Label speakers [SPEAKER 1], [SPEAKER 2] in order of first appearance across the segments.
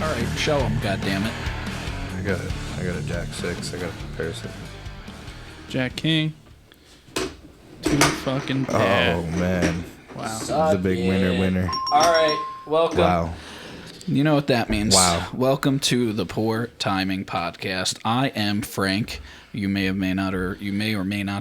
[SPEAKER 1] All right, show them, goddammit.
[SPEAKER 2] I got a Jack 6. I got a comparison.
[SPEAKER 3] Jack King. Too fucking bad.
[SPEAKER 2] Oh, man.
[SPEAKER 3] Wow.
[SPEAKER 2] The big winner.
[SPEAKER 1] All right, welcome.
[SPEAKER 2] Wow.
[SPEAKER 1] You know what that means.
[SPEAKER 2] Wow.
[SPEAKER 1] Welcome to the Poor Timing Podcast. I am Frank. You may or may not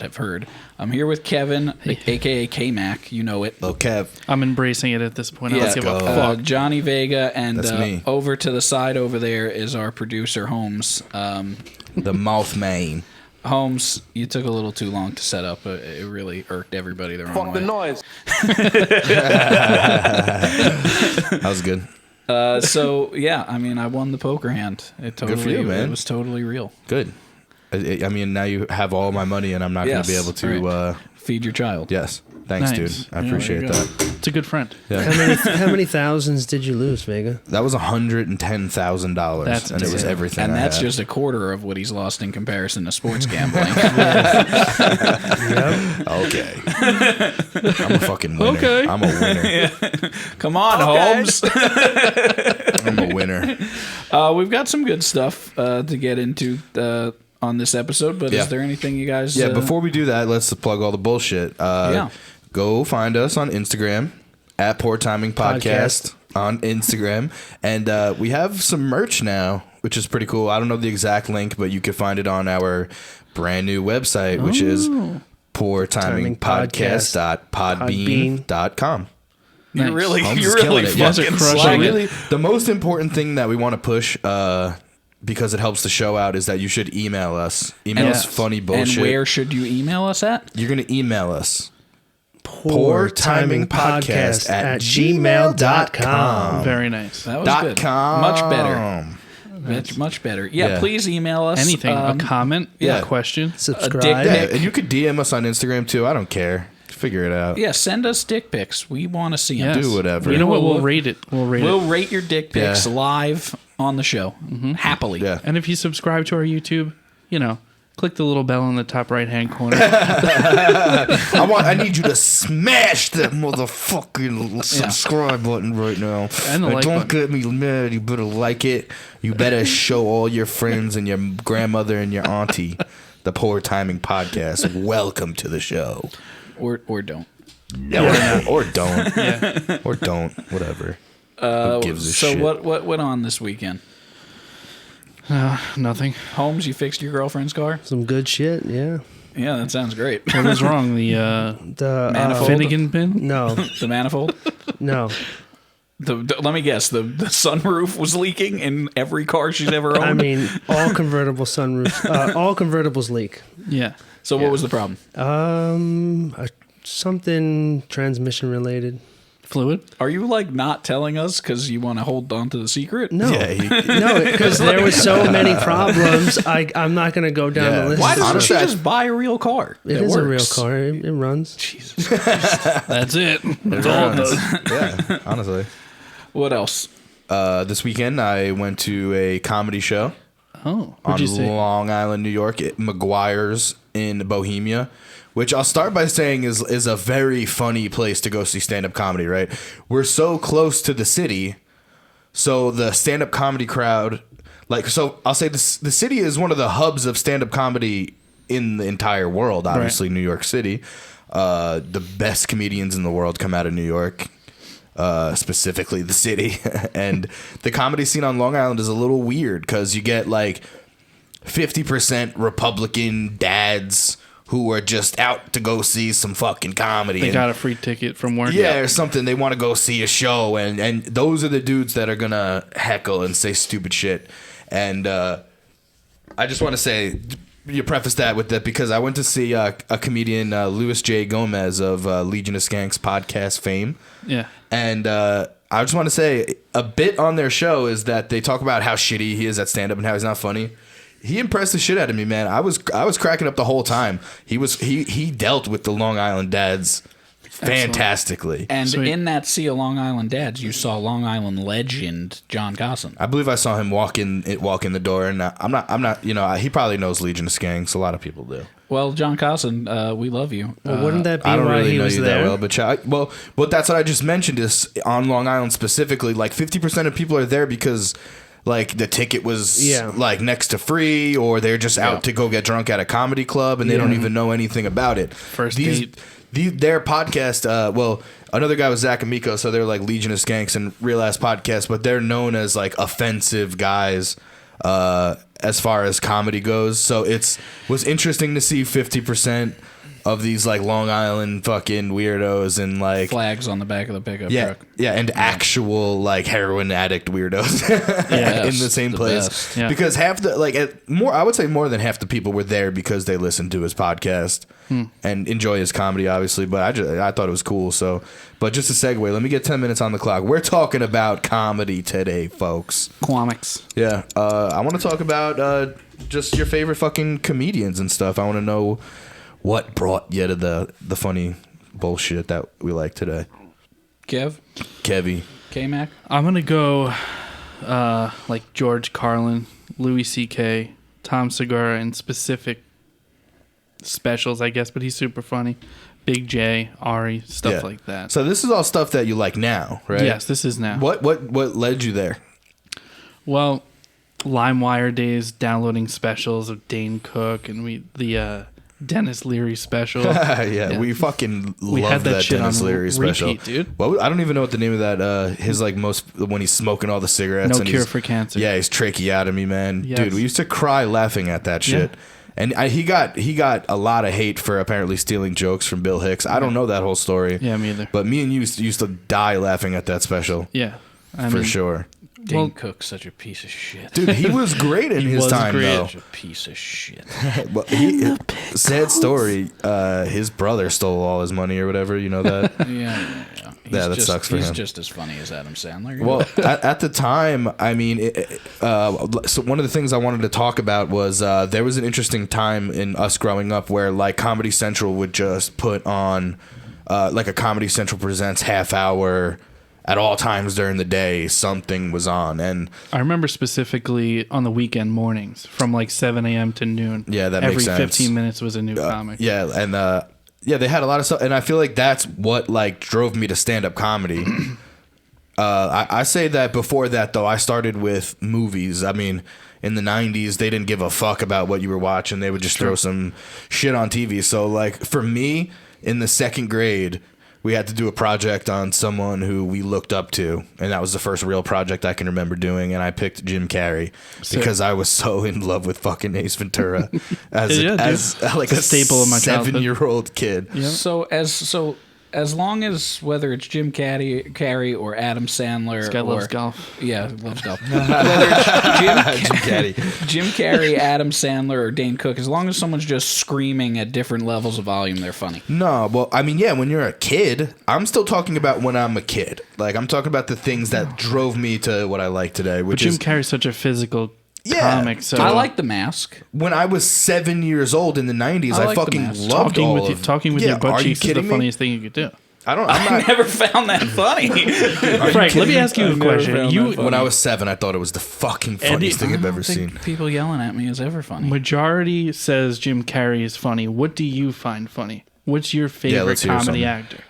[SPEAKER 1] have heard. I'm here with Kevin, a.k.a. K-Mac. You know it.
[SPEAKER 2] Oh, Kev.
[SPEAKER 3] I'm embracing it at this point. I
[SPEAKER 1] Yeah,
[SPEAKER 3] don't give a fuck.
[SPEAKER 1] Johnny Vega, and
[SPEAKER 2] That's me.
[SPEAKER 1] over to the side over there is our producer, Holmes.
[SPEAKER 2] The mouth man.
[SPEAKER 1] Holmes, you took a little too long to set up. It really irked everybody the wrong way.
[SPEAKER 4] Fuck the noise.
[SPEAKER 2] That was good.
[SPEAKER 1] So, yeah, I mean, I won the poker hand. It totally,
[SPEAKER 2] Good for you, man.
[SPEAKER 1] It was totally real.
[SPEAKER 2] Good. I mean, now you have all my money, and I'm not going to be able to...
[SPEAKER 1] right. Feed your child.
[SPEAKER 2] Yes. Thanks,
[SPEAKER 3] Nice.
[SPEAKER 2] dude. I
[SPEAKER 3] Yeah,
[SPEAKER 2] appreciate
[SPEAKER 3] there you go.
[SPEAKER 2] that.
[SPEAKER 3] It's a good friend.
[SPEAKER 2] Yeah.
[SPEAKER 5] How many thousands did you lose, Vega?
[SPEAKER 2] That was $110,000,
[SPEAKER 3] That's
[SPEAKER 2] and it was
[SPEAKER 3] insane.
[SPEAKER 2] everything
[SPEAKER 1] And
[SPEAKER 2] I
[SPEAKER 1] that's
[SPEAKER 2] had.
[SPEAKER 1] just a quarter of what he's lost in comparison to sports gambling.
[SPEAKER 2] Okay. I'm a fucking winner.
[SPEAKER 3] Okay.
[SPEAKER 2] I'm a winner.
[SPEAKER 1] Come on, Holmes.
[SPEAKER 2] I'm a winner.
[SPEAKER 1] We've got some good stuff to get into on this episode, but
[SPEAKER 2] Yeah.
[SPEAKER 1] is there anything you guys...
[SPEAKER 2] Yeah, before we do that, let's plug all the bullshit.
[SPEAKER 1] Yeah.
[SPEAKER 2] Go find us on Instagram, at Poor Timing Podcast on Instagram. And we have some merch now, which is pretty cool. I don't know the exact link, but you can find it on our brand new website, which is poortimingpodcast.podbean.com.
[SPEAKER 1] You're really,
[SPEAKER 2] Holmes is
[SPEAKER 1] you're really
[SPEAKER 2] killing it. Yeah.
[SPEAKER 1] fucking
[SPEAKER 3] Crushing
[SPEAKER 1] slanging
[SPEAKER 3] it.
[SPEAKER 1] it.
[SPEAKER 2] Really, the most important thing that we want to push, because it helps the show out, is that you should email us. Email us funny bullshit.
[SPEAKER 1] And where should you email us at?
[SPEAKER 2] You're going to email us.
[SPEAKER 5] poortimingpodcast@gmail.com.
[SPEAKER 3] Very nice.
[SPEAKER 1] That was good.
[SPEAKER 2] .com.
[SPEAKER 1] Much better. Much better. Yeah,
[SPEAKER 2] Yeah.
[SPEAKER 1] please email us.
[SPEAKER 3] Anything. A comment?
[SPEAKER 2] yeah.
[SPEAKER 3] A question?
[SPEAKER 5] Subscribe.
[SPEAKER 1] dick
[SPEAKER 2] Yeah,
[SPEAKER 1] pic.
[SPEAKER 2] and you could DM us on Instagram too. I don't care. Figure it out.
[SPEAKER 1] Yeah, send us dick pics. We want to see them.
[SPEAKER 3] Yes.
[SPEAKER 2] Do whatever.
[SPEAKER 3] You know what? We'll
[SPEAKER 1] We'll-
[SPEAKER 3] rate it. We'll rate
[SPEAKER 1] We'll
[SPEAKER 3] it.
[SPEAKER 1] rate your dick pics
[SPEAKER 2] Yeah.
[SPEAKER 1] live on the show. Happily.
[SPEAKER 2] Yeah.
[SPEAKER 3] And if you subscribe to our YouTube, click the little bell in the top right-hand corner.
[SPEAKER 2] I need you to smash that motherfucking subscribe button right now.
[SPEAKER 3] And the like
[SPEAKER 2] don't
[SPEAKER 3] button.
[SPEAKER 2] get me mad. You better like it. You better show all your friends and your grandmother and your auntie the Poor Timing Podcast. Welcome to the show.
[SPEAKER 1] Or don't.
[SPEAKER 2] Or don't.
[SPEAKER 3] Yeah.
[SPEAKER 2] Or don't. Whatever. Who gives a
[SPEAKER 1] So
[SPEAKER 2] shit?
[SPEAKER 1] what went on this weekend?
[SPEAKER 3] Nothing.
[SPEAKER 1] Holmes, you fixed your girlfriend's car?
[SPEAKER 5] Some good shit, yeah.
[SPEAKER 1] Yeah, that sounds great.
[SPEAKER 3] What was wrong? The
[SPEAKER 5] The
[SPEAKER 1] Manifold.
[SPEAKER 3] Finnegan pin?
[SPEAKER 5] no,
[SPEAKER 1] The manifold?
[SPEAKER 5] no.
[SPEAKER 1] Let me guess. The sunroof was leaking in every car she's ever owned?
[SPEAKER 5] I mean, all convertible sunroofs, all convertibles leak.
[SPEAKER 3] Yeah.
[SPEAKER 1] So what was the problem?
[SPEAKER 5] Something transmission related.
[SPEAKER 3] Fluid?
[SPEAKER 1] Are you like not telling us because you want to hold on to the secret?
[SPEAKER 5] No,
[SPEAKER 2] Yeah,
[SPEAKER 5] no, because there were so many problems. I'm not going to go down
[SPEAKER 2] Yeah.
[SPEAKER 5] the list.
[SPEAKER 1] Why doesn't
[SPEAKER 2] Honestly,
[SPEAKER 1] she just buy a real car?
[SPEAKER 5] It
[SPEAKER 1] that
[SPEAKER 5] is a real
[SPEAKER 1] works?
[SPEAKER 5] car. It runs.
[SPEAKER 1] Jesus Christ.
[SPEAKER 3] That's it. That's all it does.
[SPEAKER 2] Yeah, honestly.
[SPEAKER 1] What else?
[SPEAKER 2] This weekend, I went to a comedy show
[SPEAKER 3] Oh.
[SPEAKER 2] on
[SPEAKER 3] What'd you say?
[SPEAKER 2] Long Island, New York, at McGuire's in Bohemia, which I'll start by saying is a very funny place to go see stand-up comedy, right? We're so close to the city, so the stand-up comedy crowd, so I'll say the city is one of the hubs of stand-up comedy in the entire world, obviously New York City. The best comedians in the world come out of New York. Specifically the city. And the comedy scene on Long Island is a little weird because you get like 50% Republican dads who are just out to go see some fucking comedy.
[SPEAKER 3] They got a free ticket from work.
[SPEAKER 2] Yeah, or something. They want to go see a show, and those are the dudes that are gonna heckle and say stupid shit. And I just want to say, you preface that with that because I went to see a comedian, Louis J. Gomez of Legion of Skanks podcast fame.
[SPEAKER 3] Yeah.
[SPEAKER 2] And I just want to say a bit on their show is that they talk about how shitty he is at stand up and how he's not funny. He impressed the shit out of me, man. I was cracking up the whole time. He dealt with the Long Island dads fantastically.
[SPEAKER 1] And
[SPEAKER 3] Sweet.
[SPEAKER 1] in that Sea of Long Island Dads, you saw Long Island legend John Gosson.
[SPEAKER 2] I believe I saw him walk in the door, and I'm not. He probably knows Legion of Skanks. A lot of people do.
[SPEAKER 1] Well, John Gosson, we love you.
[SPEAKER 5] Well, wouldn't that be
[SPEAKER 2] I don't
[SPEAKER 5] why
[SPEAKER 2] really
[SPEAKER 5] he
[SPEAKER 2] know
[SPEAKER 5] was
[SPEAKER 2] you
[SPEAKER 5] there?
[SPEAKER 2] that well, but that's what I just mentioned is on Long Island specifically. Like 50% of people are there because like the ticket was
[SPEAKER 5] Yeah.
[SPEAKER 2] like next to free, or they're just out to go get drunk at a comedy club and they don't even know anything about it.
[SPEAKER 3] date.
[SPEAKER 2] Their podcast, well, another guy was Zach Amico, so they're like Legion of Skanks and Real Ass Podcast, but they're known as like offensive guys as far as comedy goes. So was interesting to see 50% of these like Long Island fucking weirdos and like
[SPEAKER 1] Flags on the back of the pickup
[SPEAKER 2] yeah,
[SPEAKER 1] truck.
[SPEAKER 2] yeah, and actual like heroin addict weirdos in the same place.
[SPEAKER 1] best.
[SPEAKER 3] Yeah.
[SPEAKER 2] Because half the I would say more than half the people were there because they listened to his podcast and enjoy his comedy, obviously. But I thought it was cool. So, but just a segue, let me get 10 minutes on the clock. We're talking about comedy today, folks.
[SPEAKER 3] Quamics.
[SPEAKER 2] Yeah, I want to talk about just your favorite fucking comedians and stuff. I want to know what brought you to the funny bullshit that we like today.
[SPEAKER 1] Kevy, K-Mac?
[SPEAKER 3] I'm going to go like George Carlin, Louis C.K., Tom Segura in specific specials, I guess, but he's super funny. Big J, Ari, stuff like that.
[SPEAKER 2] So this is all stuff that you like now, right?
[SPEAKER 3] Yes, this is now.
[SPEAKER 2] What led you there?
[SPEAKER 3] Well, LimeWire days, downloading specials of Dane Cook and the Dennis Leary special.
[SPEAKER 2] Yeah, we fucking loved
[SPEAKER 3] that
[SPEAKER 2] that
[SPEAKER 3] shit
[SPEAKER 2] Dennis
[SPEAKER 3] on
[SPEAKER 2] Leary special,
[SPEAKER 3] repeat, dude.
[SPEAKER 2] Well, I don't even know what the name of that. His like when he's smoking all the cigarettes.
[SPEAKER 3] No
[SPEAKER 2] and
[SPEAKER 3] Cure
[SPEAKER 2] he's,
[SPEAKER 3] for Cancer.
[SPEAKER 2] Yeah, he's tracheotomy, man.
[SPEAKER 3] Yes.
[SPEAKER 2] Dude, we used to cry laughing at that shit.
[SPEAKER 3] Yeah.
[SPEAKER 2] And he got a lot of hate for apparently stealing jokes from Bill Hicks. I don't know that whole story.
[SPEAKER 3] Yeah, me either.
[SPEAKER 2] But me and you used to die laughing at that special.
[SPEAKER 3] Yeah.
[SPEAKER 2] For sure.
[SPEAKER 1] Dane Cook's such a piece of shit.
[SPEAKER 2] Dude, he was great in his
[SPEAKER 3] was
[SPEAKER 2] time,
[SPEAKER 3] great.
[SPEAKER 2] though.
[SPEAKER 1] Such a piece of shit.
[SPEAKER 2] Well, sad story. His brother stole all his money or whatever. You know that?
[SPEAKER 1] Yeah.
[SPEAKER 2] That sucks for him.
[SPEAKER 1] He's just as funny as Adam Sandler.
[SPEAKER 2] Well, at the time, I mean, so one of the things I wanted to talk about was there was an interesting time in us growing up where like Comedy Central would just put on like a Comedy Central Presents half hour. At all times during the day, something was on, and
[SPEAKER 3] I remember specifically on the weekend mornings from like 7 a.m. to noon.
[SPEAKER 2] Yeah, that
[SPEAKER 3] every
[SPEAKER 2] makes sense.
[SPEAKER 3] 15 minutes was a new comic.
[SPEAKER 2] Yeah, and they had a lot of stuff, and I feel like that's what like drove me to stand-up comedy. I say that before that though, I started with movies. I mean, in the 90s, they didn't give a fuck about what you were watching; they would just throw some shit on TV. So, like for me, in the second grade, we had to do a project on someone who we looked up to, and that was the first real project I can remember doing, and I picked Jim Carrey because I was so in love with fucking Ace Ventura as like a
[SPEAKER 3] staple of my childhood.
[SPEAKER 2] 7-year-old kid.
[SPEAKER 3] Yeah.
[SPEAKER 1] So as long as whether it's Jim Carrey or Adam Sandler,
[SPEAKER 3] This guy
[SPEAKER 1] or
[SPEAKER 3] loves golf.
[SPEAKER 1] Yeah, loves golf. Whether it's Jim Carrey, Adam Sandler, or Dane Cook, as long as someone's just screaming at different levels of volume, they're funny.
[SPEAKER 2] No, well, I mean, yeah, when you're a kid, I'm still talking about when I'm a kid. Like, I'm talking about the things that drove me to what I like today,
[SPEAKER 3] But
[SPEAKER 2] which
[SPEAKER 3] Jim
[SPEAKER 2] is
[SPEAKER 3] Carrey's such a physical
[SPEAKER 2] Yeah.
[SPEAKER 3] comic. So
[SPEAKER 1] I like The Mask.
[SPEAKER 2] when I was 7 years old in the 90s,
[SPEAKER 1] I
[SPEAKER 2] I
[SPEAKER 1] like The
[SPEAKER 2] fucking
[SPEAKER 1] Mask.
[SPEAKER 2] loved
[SPEAKER 3] talking
[SPEAKER 2] all
[SPEAKER 3] with
[SPEAKER 2] of
[SPEAKER 3] talking with
[SPEAKER 2] Yeah,
[SPEAKER 3] your butt
[SPEAKER 2] are you
[SPEAKER 3] cheeks is the
[SPEAKER 2] kidding me?
[SPEAKER 3] funniest thing you could do.
[SPEAKER 2] I'm
[SPEAKER 1] I
[SPEAKER 2] not.
[SPEAKER 1] never found that funny.
[SPEAKER 3] Frank, let me
[SPEAKER 2] kidding?
[SPEAKER 3] ask you a
[SPEAKER 1] I've never
[SPEAKER 3] question.
[SPEAKER 1] found
[SPEAKER 3] You
[SPEAKER 1] that funny.
[SPEAKER 2] When I was 7, I thought it was the fucking funniest thing I've ever seen.
[SPEAKER 1] People yelling at me is ever funny.
[SPEAKER 3] majority says Jim Carrey is funny. What do you find funny? What's your favorite
[SPEAKER 2] let's hear
[SPEAKER 3] comedy
[SPEAKER 2] something.
[SPEAKER 3] actor?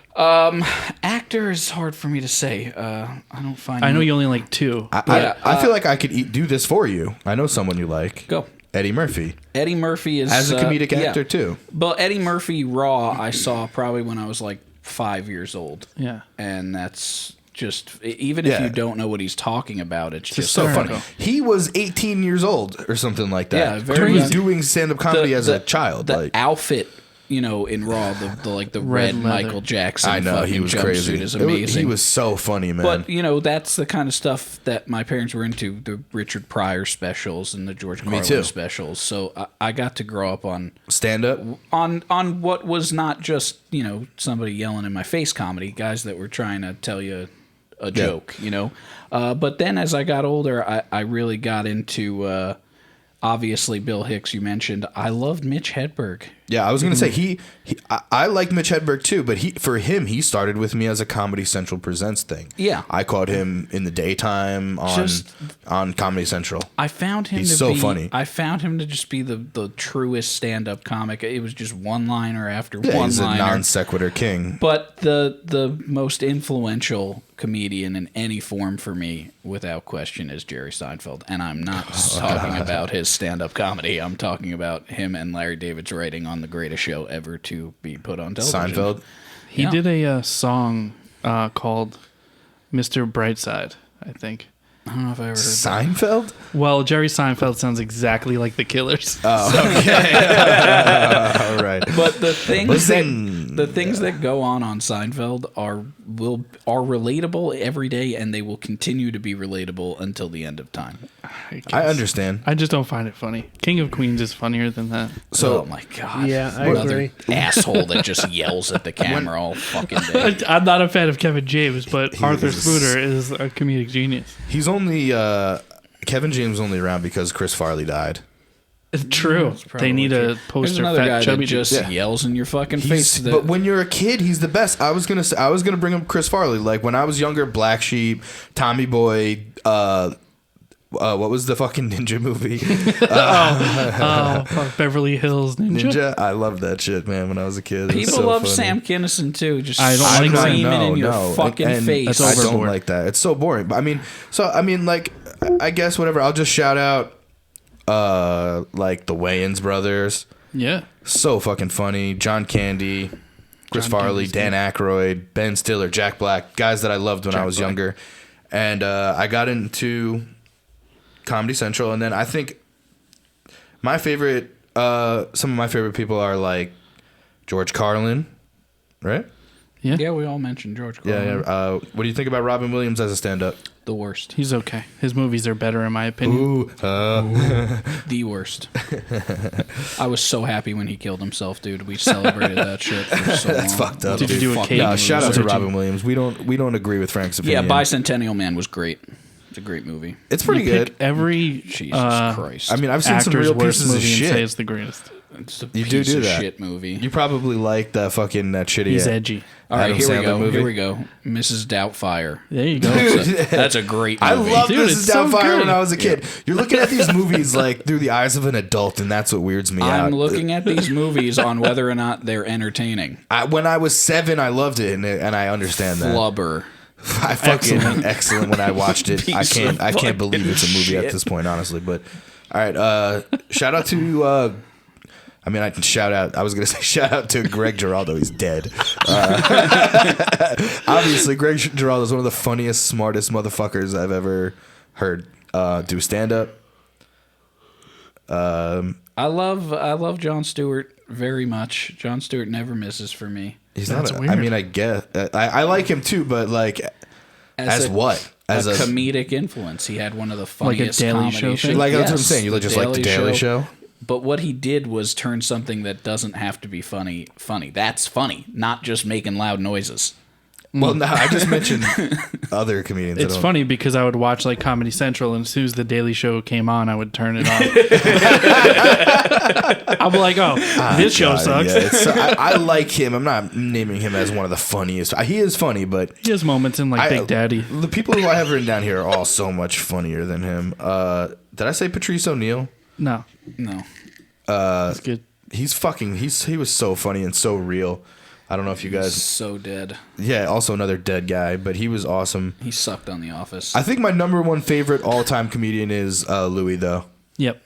[SPEAKER 1] Actor is hard for me to say. I don't find.
[SPEAKER 3] I know you only like two.
[SPEAKER 2] I feel like I could do this for you. I know someone you like.
[SPEAKER 1] Go.
[SPEAKER 2] Eddie Murphy.
[SPEAKER 1] Eddie Murphy is
[SPEAKER 2] As a comedic
[SPEAKER 1] yeah.
[SPEAKER 2] actor, too.
[SPEAKER 1] But Eddie Murphy Raw, I saw probably when I was like 5 years old.
[SPEAKER 3] Yeah.
[SPEAKER 1] And that's just, even if
[SPEAKER 2] Yeah.
[SPEAKER 1] you don't know what he's talking about, it's just
[SPEAKER 2] So
[SPEAKER 3] hysterical.
[SPEAKER 2] funny. He was 18 years old or something like that.
[SPEAKER 1] Yeah, very
[SPEAKER 2] He was
[SPEAKER 1] young.
[SPEAKER 2] doing stand-up comedy as a child.
[SPEAKER 1] The
[SPEAKER 2] Like,
[SPEAKER 1] outfit, in Raw, the red
[SPEAKER 3] leather.
[SPEAKER 1] Michael Jackson
[SPEAKER 2] I know, he
[SPEAKER 1] fucking
[SPEAKER 2] was
[SPEAKER 1] jumpsuit
[SPEAKER 2] crazy.
[SPEAKER 1] is amazing.
[SPEAKER 2] He was so funny, man.
[SPEAKER 1] But, that's the kind of stuff that my parents were into, the Richard Pryor specials and the George Carlin
[SPEAKER 2] too.
[SPEAKER 1] specials. So I got to grow up on
[SPEAKER 2] Stand-up?
[SPEAKER 1] on what was not just, somebody yelling in my face comedy, guys that were trying to tell you a joke, But then as I got older, I really got into, obviously, Bill Hicks, you mentioned. I loved Mitch Hedberg.
[SPEAKER 2] Yeah, I was gonna say I like Mitch Hedberg too, but he started with me as a Comedy Central Presents thing.
[SPEAKER 1] Yeah.
[SPEAKER 2] I caught him in the daytime on Comedy Central.
[SPEAKER 1] I found him
[SPEAKER 2] He's
[SPEAKER 1] to
[SPEAKER 2] so
[SPEAKER 1] be
[SPEAKER 2] funny.
[SPEAKER 1] I found him to just be the truest stand-up comic. It was just one-liner after
[SPEAKER 2] Yeah, he's a
[SPEAKER 1] one-liner.
[SPEAKER 2] non sequitur king.
[SPEAKER 1] But the most influential comedian in any form for me, without question, is Jerry Seinfeld. And I'm not talking about his stand-up comedy. I'm talking about him and Larry David's writing on the greatest show ever to be put on television.
[SPEAKER 2] Seinfeld.
[SPEAKER 3] He did a song called "Mr. Brightside," I think.
[SPEAKER 1] I don't know if I ever heard that.
[SPEAKER 2] Seinfeld?
[SPEAKER 3] Well, Jerry Seinfeld sounds exactly like the Killers.
[SPEAKER 2] Oh, okay. All right.
[SPEAKER 1] But the things
[SPEAKER 2] Listen.
[SPEAKER 1] that go on Seinfeld are relatable every day, and they will continue to be relatable until the end of time.
[SPEAKER 2] I understand.
[SPEAKER 3] I just don't find it funny. King of Queens is funnier than that.
[SPEAKER 2] So
[SPEAKER 1] oh my god!
[SPEAKER 5] Yeah, I
[SPEAKER 1] Another
[SPEAKER 5] agree.
[SPEAKER 1] asshole that just yells at the camera all fucking day.
[SPEAKER 3] I'm not a fan of Kevin James, but Arthur Spooner is a comedic genius.
[SPEAKER 2] he's only Kevin James only around because Chris Farley died.
[SPEAKER 3] It's true. They need a
[SPEAKER 1] There's
[SPEAKER 3] poster
[SPEAKER 1] another guy
[SPEAKER 3] fat
[SPEAKER 1] that
[SPEAKER 3] chubby
[SPEAKER 1] just
[SPEAKER 3] dude.
[SPEAKER 1] yells in your fucking face.
[SPEAKER 2] But when you're a kid, he's the best. I was gonna bring up Chris Farley. Like when I was younger, Black Sheep, Tommy Boy, what was the fucking ninja movie?
[SPEAKER 3] Fuck, Beverly Hills Ninja.
[SPEAKER 2] I loved that shit, man. When I was a kid, it was
[SPEAKER 1] people
[SPEAKER 2] so
[SPEAKER 1] love
[SPEAKER 2] funny.
[SPEAKER 1] Sam Kinison too. Just
[SPEAKER 3] I don't like
[SPEAKER 1] screaming
[SPEAKER 3] Sam.
[SPEAKER 1] in your fucking
[SPEAKER 2] and
[SPEAKER 1] face.
[SPEAKER 3] That's
[SPEAKER 2] I don't
[SPEAKER 3] overboard.
[SPEAKER 2] like that. It's so boring. But I mean, like, I guess whatever. I'll just shout out, like the Wayans brothers.
[SPEAKER 3] Yeah.
[SPEAKER 2] So fucking funny. John Candy, Chris
[SPEAKER 3] John
[SPEAKER 2] Farley,
[SPEAKER 3] Candy's
[SPEAKER 2] Dan Aykroyd, Ben Stiller, Jack Black, guys that I loved when I was younger. And I got into Comedy Central, and then I think my favorite, some of my favorite people are like George Carlin, right?
[SPEAKER 1] Yeah, we all mentioned George Carlin.
[SPEAKER 2] Yeah. What do you think about Robin Williams as a stand-up?
[SPEAKER 1] The worst.
[SPEAKER 3] He's okay. His movies are better, in my opinion.
[SPEAKER 2] Ooh,
[SPEAKER 1] The worst. I was so happy when he killed himself, dude. We celebrated that shit for so
[SPEAKER 2] That's
[SPEAKER 1] long.
[SPEAKER 2] fucked up.
[SPEAKER 3] Did you do a
[SPEAKER 1] Fucking
[SPEAKER 3] cake?
[SPEAKER 2] no, shout out to
[SPEAKER 3] Did you-
[SPEAKER 2] Robin Williams. We don't agree with Frank's
[SPEAKER 1] Yeah,
[SPEAKER 2] opinion.
[SPEAKER 1] Bicentennial Man was great. It's a great movie.
[SPEAKER 2] It's pretty
[SPEAKER 3] You
[SPEAKER 2] good.
[SPEAKER 3] pick every
[SPEAKER 1] Jesus Christ.
[SPEAKER 2] I mean, I've seen some
[SPEAKER 3] actor's
[SPEAKER 2] real
[SPEAKER 3] worst
[SPEAKER 2] pieces of
[SPEAKER 3] movie and say
[SPEAKER 2] shit.
[SPEAKER 3] it's the greatest.
[SPEAKER 1] It's a
[SPEAKER 2] You
[SPEAKER 1] piece
[SPEAKER 2] do
[SPEAKER 1] of
[SPEAKER 2] that.
[SPEAKER 1] shit movie.
[SPEAKER 2] You probably like that shitty.
[SPEAKER 3] He's edgy.
[SPEAKER 1] All right,
[SPEAKER 2] Adam
[SPEAKER 1] here we
[SPEAKER 2] Sandler
[SPEAKER 1] go.
[SPEAKER 2] movie.
[SPEAKER 1] Here we go. Mrs. Doubtfire.
[SPEAKER 3] There you go.
[SPEAKER 1] That's a great movie.
[SPEAKER 2] I love
[SPEAKER 3] Dude,
[SPEAKER 2] This Is
[SPEAKER 3] it's so
[SPEAKER 2] Downfire
[SPEAKER 3] good.
[SPEAKER 2] when I was a kid. You're looking at these movies like through the eyes of an adult, and that's what weirds me out.
[SPEAKER 1] I'm looking at these movies on whether or not they're entertaining.
[SPEAKER 2] When I was 7, I loved it, and I understand that.
[SPEAKER 1] Flubber.
[SPEAKER 2] I fucking excellent when I watched it.
[SPEAKER 1] Piece of
[SPEAKER 2] I can't believe it's a movie
[SPEAKER 1] shit.
[SPEAKER 2] at this point, honestly. But all right, shout out to. I was gonna say shout out to Greg Giraldo. He's dead. Obviously, Greg Giraldo is one of the funniest, smartest motherfuckers I've ever heard do stand up.
[SPEAKER 1] I love Jon Stewart very much. Jon Stewart never misses for me.
[SPEAKER 2] He's
[SPEAKER 3] That's
[SPEAKER 2] not.
[SPEAKER 3] weird.
[SPEAKER 2] I mean, I guess I like him too, but like as what? As
[SPEAKER 1] a comedic influence. He had one of the
[SPEAKER 3] Like a
[SPEAKER 1] funniest
[SPEAKER 3] Daily
[SPEAKER 1] comedy
[SPEAKER 3] Show
[SPEAKER 1] shows.
[SPEAKER 3] thing?
[SPEAKER 2] like that's what I'm
[SPEAKER 1] Yes,
[SPEAKER 2] saying. You just like the Daily Show.
[SPEAKER 1] But what he did was turn something that doesn't have to be funny. That's funny, not just making loud noises.
[SPEAKER 2] Well, no, I just mentioned other comedians.
[SPEAKER 3] It's funny because I would watch like Comedy Central, and as soon as the Daily Show came on, I would turn it on. I'm like, oh, this show sucks.
[SPEAKER 2] Yeah, I like him. I'm not naming him as one of the funniest. He is funny, but
[SPEAKER 3] He has moments in like Big Daddy.
[SPEAKER 2] The people who I have written down here are all so much funnier than him. Did I say Patrice O'Neal?
[SPEAKER 3] No,
[SPEAKER 1] No.
[SPEAKER 3] that's good.
[SPEAKER 2] He was so funny and so real. I don't know if you guys.
[SPEAKER 1] So dead.
[SPEAKER 2] Yeah, also another dead guy, but he was awesome.
[SPEAKER 1] He sucked on The Office.
[SPEAKER 2] I think my number one favorite all time comedian is Louis, though.
[SPEAKER 3] Yep,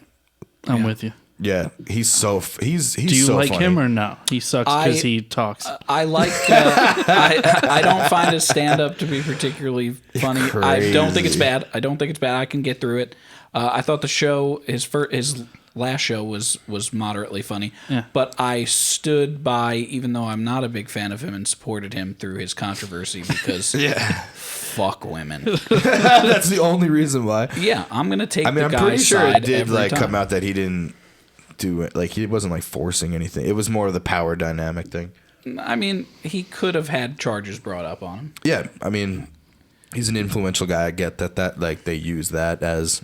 [SPEAKER 3] I'm with you.
[SPEAKER 2] Yeah, he's so he's
[SPEAKER 3] Do you
[SPEAKER 2] so
[SPEAKER 3] like
[SPEAKER 2] funny.
[SPEAKER 3] him or no? He sucks because he talks.
[SPEAKER 1] I like. I don't find his stand up to be particularly funny. I don't think it's bad. I can get through it. I thought the show, his last show was moderately funny.
[SPEAKER 3] Yeah.
[SPEAKER 1] But I stood by, even though I'm not a big fan of him, and supported him through his controversy because fuck women.
[SPEAKER 2] That's the only reason why.
[SPEAKER 1] Yeah, I'm gonna take.
[SPEAKER 2] I'm
[SPEAKER 1] the
[SPEAKER 2] pretty
[SPEAKER 1] guy's
[SPEAKER 2] sure it
[SPEAKER 1] side
[SPEAKER 2] did
[SPEAKER 1] every
[SPEAKER 2] like
[SPEAKER 1] time.
[SPEAKER 2] come out that he didn't do it. Like he wasn't like forcing anything. It was more of the power dynamic thing.
[SPEAKER 1] I mean, he could have had charges brought up on him.
[SPEAKER 2] Yeah, I mean, he's an influential guy. I get that like they use that as.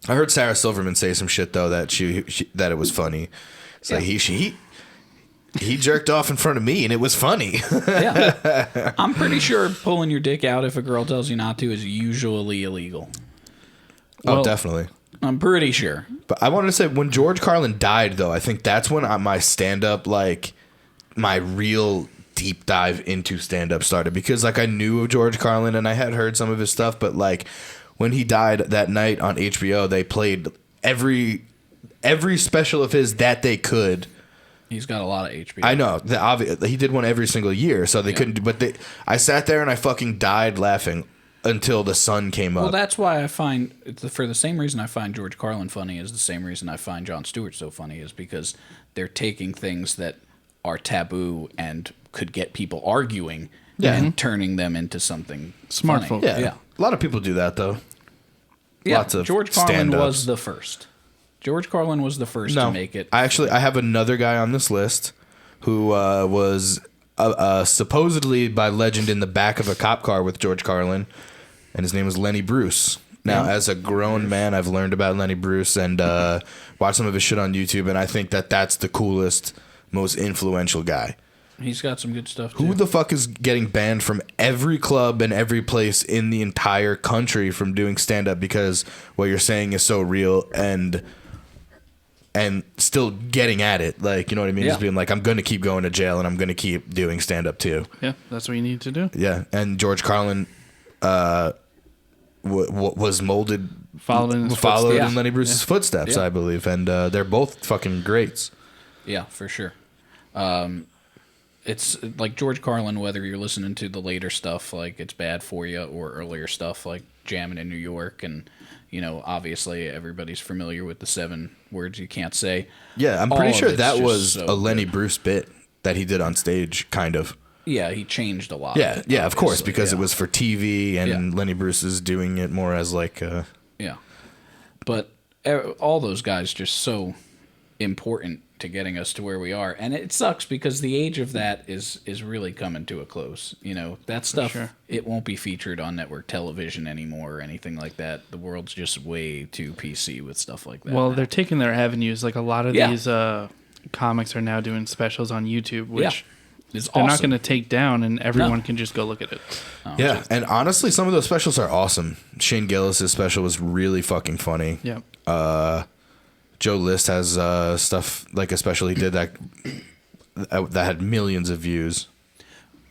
[SPEAKER 2] I heard Sarah Silverman say some shit though that she that it was funny. It's like he jerked off in front of me, and it was funny.
[SPEAKER 1] Yeah. I'm pretty sure pulling your dick out if a girl tells you not to is usually illegal.
[SPEAKER 3] Well,
[SPEAKER 2] Definitely.
[SPEAKER 1] I'm pretty sure.
[SPEAKER 2] But I wanted to say, when George Carlin died, though, I think that's when my stand-up, like, my real deep dive into stand-up started. Because, like, I knew of George Carlin, and I had heard some of his stuff, but, like, when he died that night on HBO, they played every special of his that they could.
[SPEAKER 1] He's got a lot of HBO.
[SPEAKER 2] I know. He did one every single year, so they couldn't. But I sat there and I fucking died laughing until the sun came up.
[SPEAKER 1] Well, that's why I find, for the same reason I find George Carlin funny is the same reason I find Jon Stewart so funny, is because they're taking things that are taboo and could get people arguing and turning them into something
[SPEAKER 3] Smart
[SPEAKER 1] funny.
[SPEAKER 3] folk.
[SPEAKER 2] Yeah. A lot of people do that, though.
[SPEAKER 1] Yeah,
[SPEAKER 2] Lots of
[SPEAKER 1] George Carlin
[SPEAKER 2] stand-ups.
[SPEAKER 1] was the first. George Carlin was the first to make it.
[SPEAKER 2] I have another guy on this list who was supposedly by legend in the back of a cop car with George Carlin, and his name was Lenny Bruce. Now, as a grown man, I've learned about Lenny Bruce and watched some of his shit on YouTube, and I think that's the coolest, most influential guy.
[SPEAKER 1] He's got some good stuff, too.
[SPEAKER 2] Who the fuck is getting banned from every club and every place in the entire country from doing stand-up because what you're saying is so real and still getting at it? Like, you know what I mean?
[SPEAKER 1] Yeah.
[SPEAKER 2] Just being like, I'm going to keep going to jail and I'm going to keep doing stand-up too.
[SPEAKER 3] Yeah, that's what you need to do.
[SPEAKER 2] Yeah, and George Carlin was molded,
[SPEAKER 3] Followed in his
[SPEAKER 2] followed
[SPEAKER 3] footsteps.
[SPEAKER 2] in Lenny Bruce's footsteps,
[SPEAKER 1] Yeah.
[SPEAKER 2] I believe, and they're both fucking greats.
[SPEAKER 1] Yeah, for sure. It's like George Carlin, whether you're listening to the later stuff like It's Bad For You or earlier stuff like Jammin' in New York, and, you know, obviously everybody's familiar with the 7 words you can't say.
[SPEAKER 2] Yeah, I'm
[SPEAKER 1] All
[SPEAKER 2] pretty
[SPEAKER 1] of
[SPEAKER 2] sure
[SPEAKER 1] it's
[SPEAKER 2] that
[SPEAKER 1] just
[SPEAKER 2] was
[SPEAKER 1] so
[SPEAKER 2] a Lenny
[SPEAKER 1] good.
[SPEAKER 2] Bruce bit that he did on stage, kind of.
[SPEAKER 1] Yeah, he changed a lot.
[SPEAKER 2] Yeah,
[SPEAKER 1] it,
[SPEAKER 2] yeah, of course,
[SPEAKER 1] obviously,
[SPEAKER 2] because
[SPEAKER 1] yeah.
[SPEAKER 2] it was for TV, and
[SPEAKER 1] Yeah.
[SPEAKER 2] Lenny Bruce is doing it more as like.
[SPEAKER 1] Yeah. But all those guys just so important to getting us to where we are. And it sucks because the age of that is really coming to a close. You know, that stuff,
[SPEAKER 3] sure.
[SPEAKER 1] it won't be featured on network television anymore or anything like that. The world's just way too PC with stuff like that.
[SPEAKER 3] Well,
[SPEAKER 1] now.
[SPEAKER 3] they're taking their avenues. Like a lot of
[SPEAKER 1] Yeah.
[SPEAKER 3] these comics are now doing specials on YouTube, which
[SPEAKER 1] It's
[SPEAKER 3] they're not
[SPEAKER 1] awesome.
[SPEAKER 3] going to take down, and everyone
[SPEAKER 1] No.
[SPEAKER 3] can just go look at it.
[SPEAKER 2] Yeah, and honestly, some of those specials are awesome. Shane Gillis' special was really fucking funny.
[SPEAKER 3] Yeah.
[SPEAKER 2] Joe List has stuff like a special he did that had millions of views.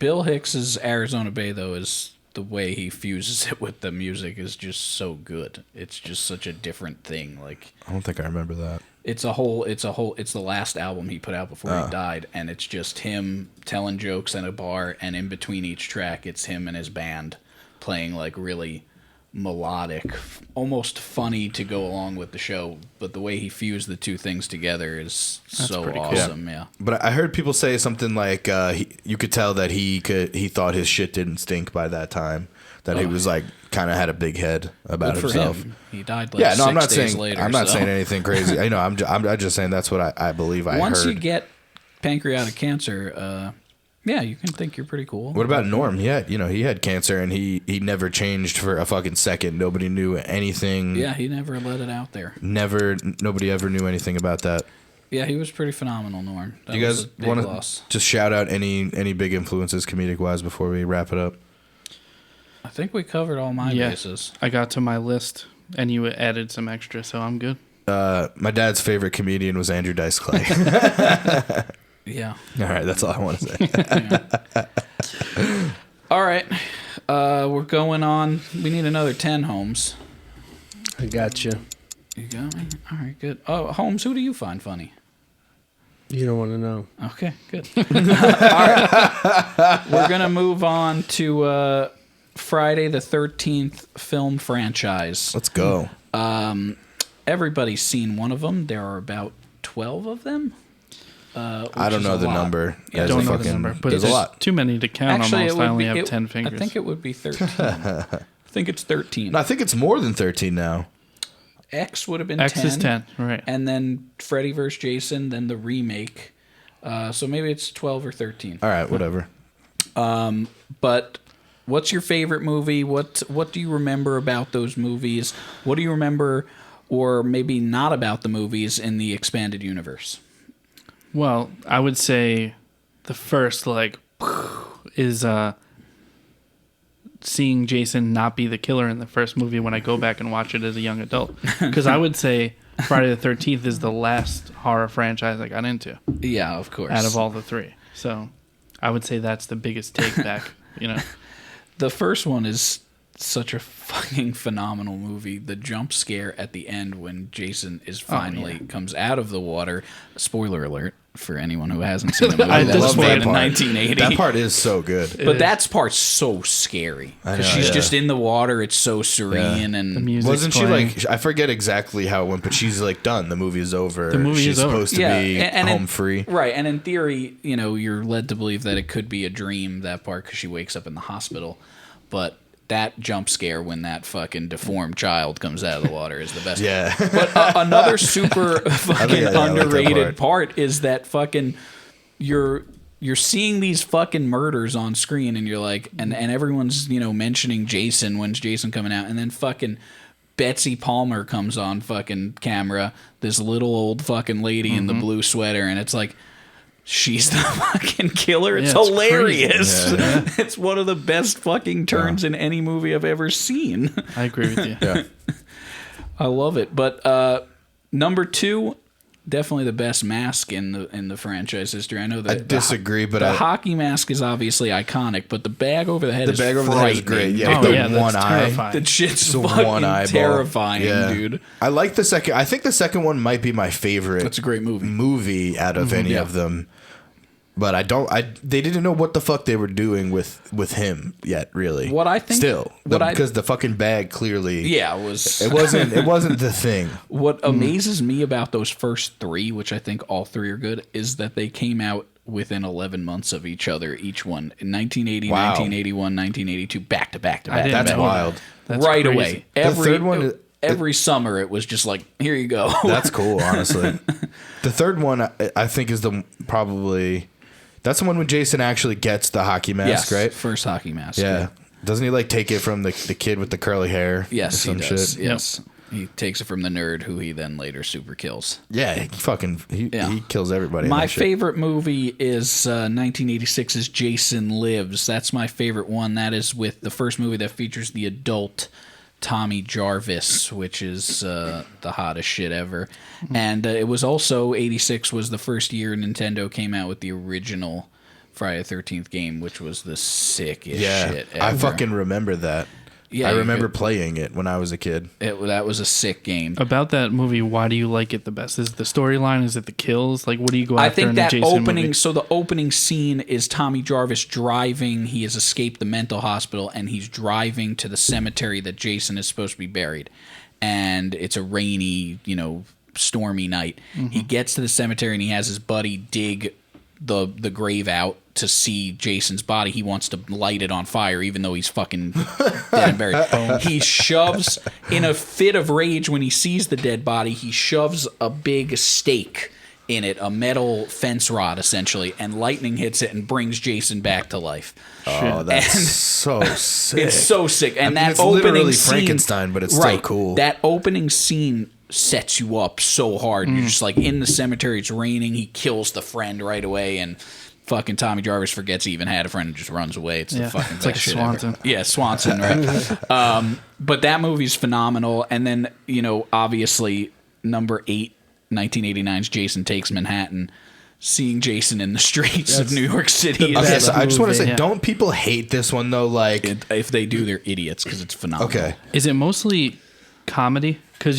[SPEAKER 1] Bill Hicks's Arizona Bay, though, is the way he fuses it with the music is just so good. It's just such a different thing. Like,
[SPEAKER 2] I don't think I remember that.
[SPEAKER 1] it's the last album he put out before he died, and it's just him telling jokes in a bar, and in between each track, it's him and his band playing like really melodic, almost funny to go along with the show, but the way he fused the two things together is so
[SPEAKER 3] pretty cool.
[SPEAKER 1] awesome. Yeah.
[SPEAKER 2] But I heard people say something like you could tell that he thought his shit didn't stink by that time. That he was like kind of had a big head about
[SPEAKER 1] Good for
[SPEAKER 2] himself.
[SPEAKER 1] him. He died like
[SPEAKER 2] I'm
[SPEAKER 1] 6
[SPEAKER 2] not
[SPEAKER 1] days
[SPEAKER 2] saying
[SPEAKER 1] later.
[SPEAKER 2] I'm not
[SPEAKER 1] so.
[SPEAKER 2] saying anything crazy. I know. I'm just saying that's what I believe I
[SPEAKER 1] Once
[SPEAKER 2] heard.
[SPEAKER 1] you get pancreatic cancer, yeah, you can think you're pretty cool.
[SPEAKER 2] What about Norm? He had cancer and he never changed for a fucking second. Nobody knew anything.
[SPEAKER 1] Yeah, he never let it out there.
[SPEAKER 2] Nobody ever knew anything about that.
[SPEAKER 1] Yeah, he was pretty phenomenal, Norm. That
[SPEAKER 2] You
[SPEAKER 1] was
[SPEAKER 2] guys
[SPEAKER 1] a big
[SPEAKER 2] want
[SPEAKER 1] loss.
[SPEAKER 2] to just shout out any big influences comedic wise before we wrap it up?
[SPEAKER 1] I think we covered all my
[SPEAKER 3] Yeah.
[SPEAKER 1] bases.
[SPEAKER 3] I got to my list, and you added some extra, so I'm good.
[SPEAKER 2] My dad's favorite comedian was Andrew Dice Clay.
[SPEAKER 1] Yeah.
[SPEAKER 2] All right, that's all I want to say.
[SPEAKER 1] All right. We're going on. We need another 10, Holmes.
[SPEAKER 5] I got you.
[SPEAKER 1] You got me? All right, good. Oh, Holmes, who do you find funny?
[SPEAKER 5] You don't want to know.
[SPEAKER 1] Okay, good. All right. We're going to move on to Friday the 13th film franchise.
[SPEAKER 2] Let's go.
[SPEAKER 1] Everybody's seen one of them. There are about 12 of them.
[SPEAKER 2] I don't know the number.
[SPEAKER 1] Yeah,
[SPEAKER 3] I
[SPEAKER 2] There's
[SPEAKER 3] don't know the
[SPEAKER 2] fucking-
[SPEAKER 3] number, but
[SPEAKER 2] there's
[SPEAKER 3] it's
[SPEAKER 2] a lot.
[SPEAKER 3] too many to count
[SPEAKER 1] Actually,
[SPEAKER 3] almost.
[SPEAKER 1] it
[SPEAKER 3] I
[SPEAKER 1] would
[SPEAKER 3] only
[SPEAKER 1] be,
[SPEAKER 3] have 10 fingers.
[SPEAKER 1] I think it would be 13. I think it's 13.
[SPEAKER 2] No, I think it's more than 13 now.
[SPEAKER 1] X would have been
[SPEAKER 3] X
[SPEAKER 1] 10.
[SPEAKER 3] is 10, right.
[SPEAKER 1] And then Freddy vs. Jason, then the remake. So maybe it's 12 or 13.
[SPEAKER 2] All right, whatever.
[SPEAKER 1] But what's your favorite movie? What do you remember about those movies? What do you remember or maybe not about the movies in the expanded universe?
[SPEAKER 3] Well, I would say the first is seeing Jason not be the killer in the first movie when I go back and watch it as a young adult. Because I would say Friday the 13th is the last horror franchise I got into
[SPEAKER 1] Yeah, of course.
[SPEAKER 3] out of all the three. So I would say that's the biggest take back,
[SPEAKER 1] The first one is such a fucking phenomenal movie. The jump scare at the end when Jason is finally comes out of the water. Spoiler alert for anyone who hasn't seen the movie.
[SPEAKER 3] I
[SPEAKER 1] That was
[SPEAKER 3] love
[SPEAKER 1] made
[SPEAKER 3] that
[SPEAKER 1] in
[SPEAKER 2] part.
[SPEAKER 1] 1980.
[SPEAKER 2] That part is so good.
[SPEAKER 1] But that part's so scary because
[SPEAKER 2] know,
[SPEAKER 1] she's
[SPEAKER 2] yeah.
[SPEAKER 1] just in the water. It's so serene
[SPEAKER 3] the
[SPEAKER 1] and
[SPEAKER 3] music's
[SPEAKER 2] Wasn't she
[SPEAKER 3] playing.
[SPEAKER 2] like? I forget exactly how it went, but she's like done. The movie is over.
[SPEAKER 3] The movie
[SPEAKER 2] she's
[SPEAKER 3] is over.
[SPEAKER 2] supposed to be
[SPEAKER 1] and
[SPEAKER 2] home free.
[SPEAKER 1] Right, and in theory, you're led to believe that it could be a dream, that part, because she wakes up in the hospital. But that jump scare when that fucking deformed child comes out of the water is the best.
[SPEAKER 2] Yeah.
[SPEAKER 1] But another super fucking
[SPEAKER 2] I like that
[SPEAKER 1] underrated
[SPEAKER 2] part.
[SPEAKER 1] is that fucking you're seeing these fucking murders on screen, and you're like, and everyone's mentioning Jason. When's Jason coming out? And then fucking Betsy Palmer comes on fucking camera, this little old fucking lady in the blue sweater, and it's like, she's the fucking killer. It's
[SPEAKER 3] Yeah, it's
[SPEAKER 1] hilarious.
[SPEAKER 3] crazy.
[SPEAKER 2] Yeah.
[SPEAKER 1] It's one of the best fucking turns in any movie I've ever seen.
[SPEAKER 3] I agree with you.
[SPEAKER 2] Yeah.
[SPEAKER 1] I love it. But number 2, definitely the best mask in the franchise history. I know that
[SPEAKER 2] I disagree, but
[SPEAKER 1] the hockey mask is obviously iconic, but the bag over the head
[SPEAKER 2] the
[SPEAKER 1] is
[SPEAKER 2] bag over the head is
[SPEAKER 1] frightening.
[SPEAKER 2] great. Yeah,
[SPEAKER 3] Oh,
[SPEAKER 2] the
[SPEAKER 3] yeah, that's
[SPEAKER 2] one eye.
[SPEAKER 3] terrifying.
[SPEAKER 1] That shit's
[SPEAKER 2] The
[SPEAKER 1] fucking
[SPEAKER 2] one eyeball.
[SPEAKER 1] terrifying,
[SPEAKER 2] Yeah.
[SPEAKER 1] dude.
[SPEAKER 2] I like the second. I think the second one might be my favorite.
[SPEAKER 1] That's a great movie.
[SPEAKER 2] movie out of any
[SPEAKER 1] Yeah.
[SPEAKER 2] of them. But they didn't know what the fuck they were doing with him yet, really.
[SPEAKER 1] What I think-
[SPEAKER 2] still,
[SPEAKER 1] what I-
[SPEAKER 2] because the fucking bag clearly,
[SPEAKER 1] Yeah, it was.
[SPEAKER 2] it wasn't the thing.
[SPEAKER 1] What amazes me about those first 3, which I think all 3 are good, is that they came out within 11 months of each other, each one. In 1980,
[SPEAKER 2] Wow.
[SPEAKER 1] 1981, 1982, back to back to
[SPEAKER 3] I
[SPEAKER 1] back.
[SPEAKER 3] didn't
[SPEAKER 2] That's
[SPEAKER 3] know
[SPEAKER 2] wild.
[SPEAKER 3] that. That's
[SPEAKER 1] right
[SPEAKER 3] crazy.
[SPEAKER 1] away.
[SPEAKER 2] The third one-
[SPEAKER 1] every summer, it was just like, here you go.
[SPEAKER 2] That's cool, honestly. The third one, I think, is that's the one when Jason actually gets the hockey mask,
[SPEAKER 1] yes,
[SPEAKER 2] right?
[SPEAKER 1] first hockey mask.
[SPEAKER 2] Yeah. Doesn't he take it from the kid with the curly hair?
[SPEAKER 1] Yes,
[SPEAKER 2] or some
[SPEAKER 1] he does.
[SPEAKER 2] shit?
[SPEAKER 1] Yes. He takes it from the nerd, who he then later super kills.
[SPEAKER 2] Yeah, he kills everybody. in
[SPEAKER 1] My
[SPEAKER 2] that shit.
[SPEAKER 1] favorite movie is 1986's Jason Lives. That's my favorite one. That is with the first movie that features the adult Tommy Jarvis, which is the hottest shit ever. And it was also, 86 was the first year Nintendo came out with the original Friday the 13th game, which was the sickest shit ever.
[SPEAKER 2] I fucking remember that.
[SPEAKER 1] Yeah,
[SPEAKER 2] I
[SPEAKER 1] you
[SPEAKER 2] remember
[SPEAKER 1] could-
[SPEAKER 2] playing it when I was a kid.
[SPEAKER 1] That was a sick game.
[SPEAKER 3] About that movie, why do you like it the best? Is it the storyline? Is it the kills? Like, what do you go after
[SPEAKER 1] I think
[SPEAKER 3] in
[SPEAKER 1] that
[SPEAKER 3] a Jason
[SPEAKER 1] opening.
[SPEAKER 3] movie?
[SPEAKER 1] So the opening scene is Tommy Jarvis driving. He has escaped the mental hospital, and he's driving to the cemetery that Jason is supposed to be buried. And it's a rainy, stormy night. He gets to the cemetery, and he has his buddy dig the grave out to see Jason's body. He wants to light it on fire, even though he's fucking dead and buried. He shoves, in a fit of rage when he sees the dead body, he shoves a big stake in it, a metal fence rod essentially, and lightning hits it and brings Jason back to life.
[SPEAKER 2] Oh, that's
[SPEAKER 1] And-
[SPEAKER 2] so sick.
[SPEAKER 1] It's so sick. And
[SPEAKER 2] I mean,
[SPEAKER 1] that
[SPEAKER 2] it's
[SPEAKER 1] opening
[SPEAKER 2] literally
[SPEAKER 1] scene,
[SPEAKER 2] Frankenstein, but it's still
[SPEAKER 1] right,
[SPEAKER 2] cool.
[SPEAKER 1] That opening scene sets you up so hard. You're just like in the cemetery, it's raining, he kills the friend right away, and fucking Tommy Jarvis forgets he even had a friend and just runs away. It's the fucking
[SPEAKER 3] it's like
[SPEAKER 1] best shit
[SPEAKER 3] Swanson.
[SPEAKER 1] ever. Yeah, Swanson, right? But that movie's phenomenal. And then, obviously, number 8, 1989's Jason Takes Manhattan. Seeing Jason in the streets of New York City.
[SPEAKER 2] Okay,
[SPEAKER 1] is
[SPEAKER 2] so I just want to
[SPEAKER 5] movie.
[SPEAKER 2] say,
[SPEAKER 3] Yeah.
[SPEAKER 2] don't people hate this one though? Like,
[SPEAKER 1] if they do, they're idiots because it's phenomenal.
[SPEAKER 2] okay,
[SPEAKER 3] Is it mostly comedy? Because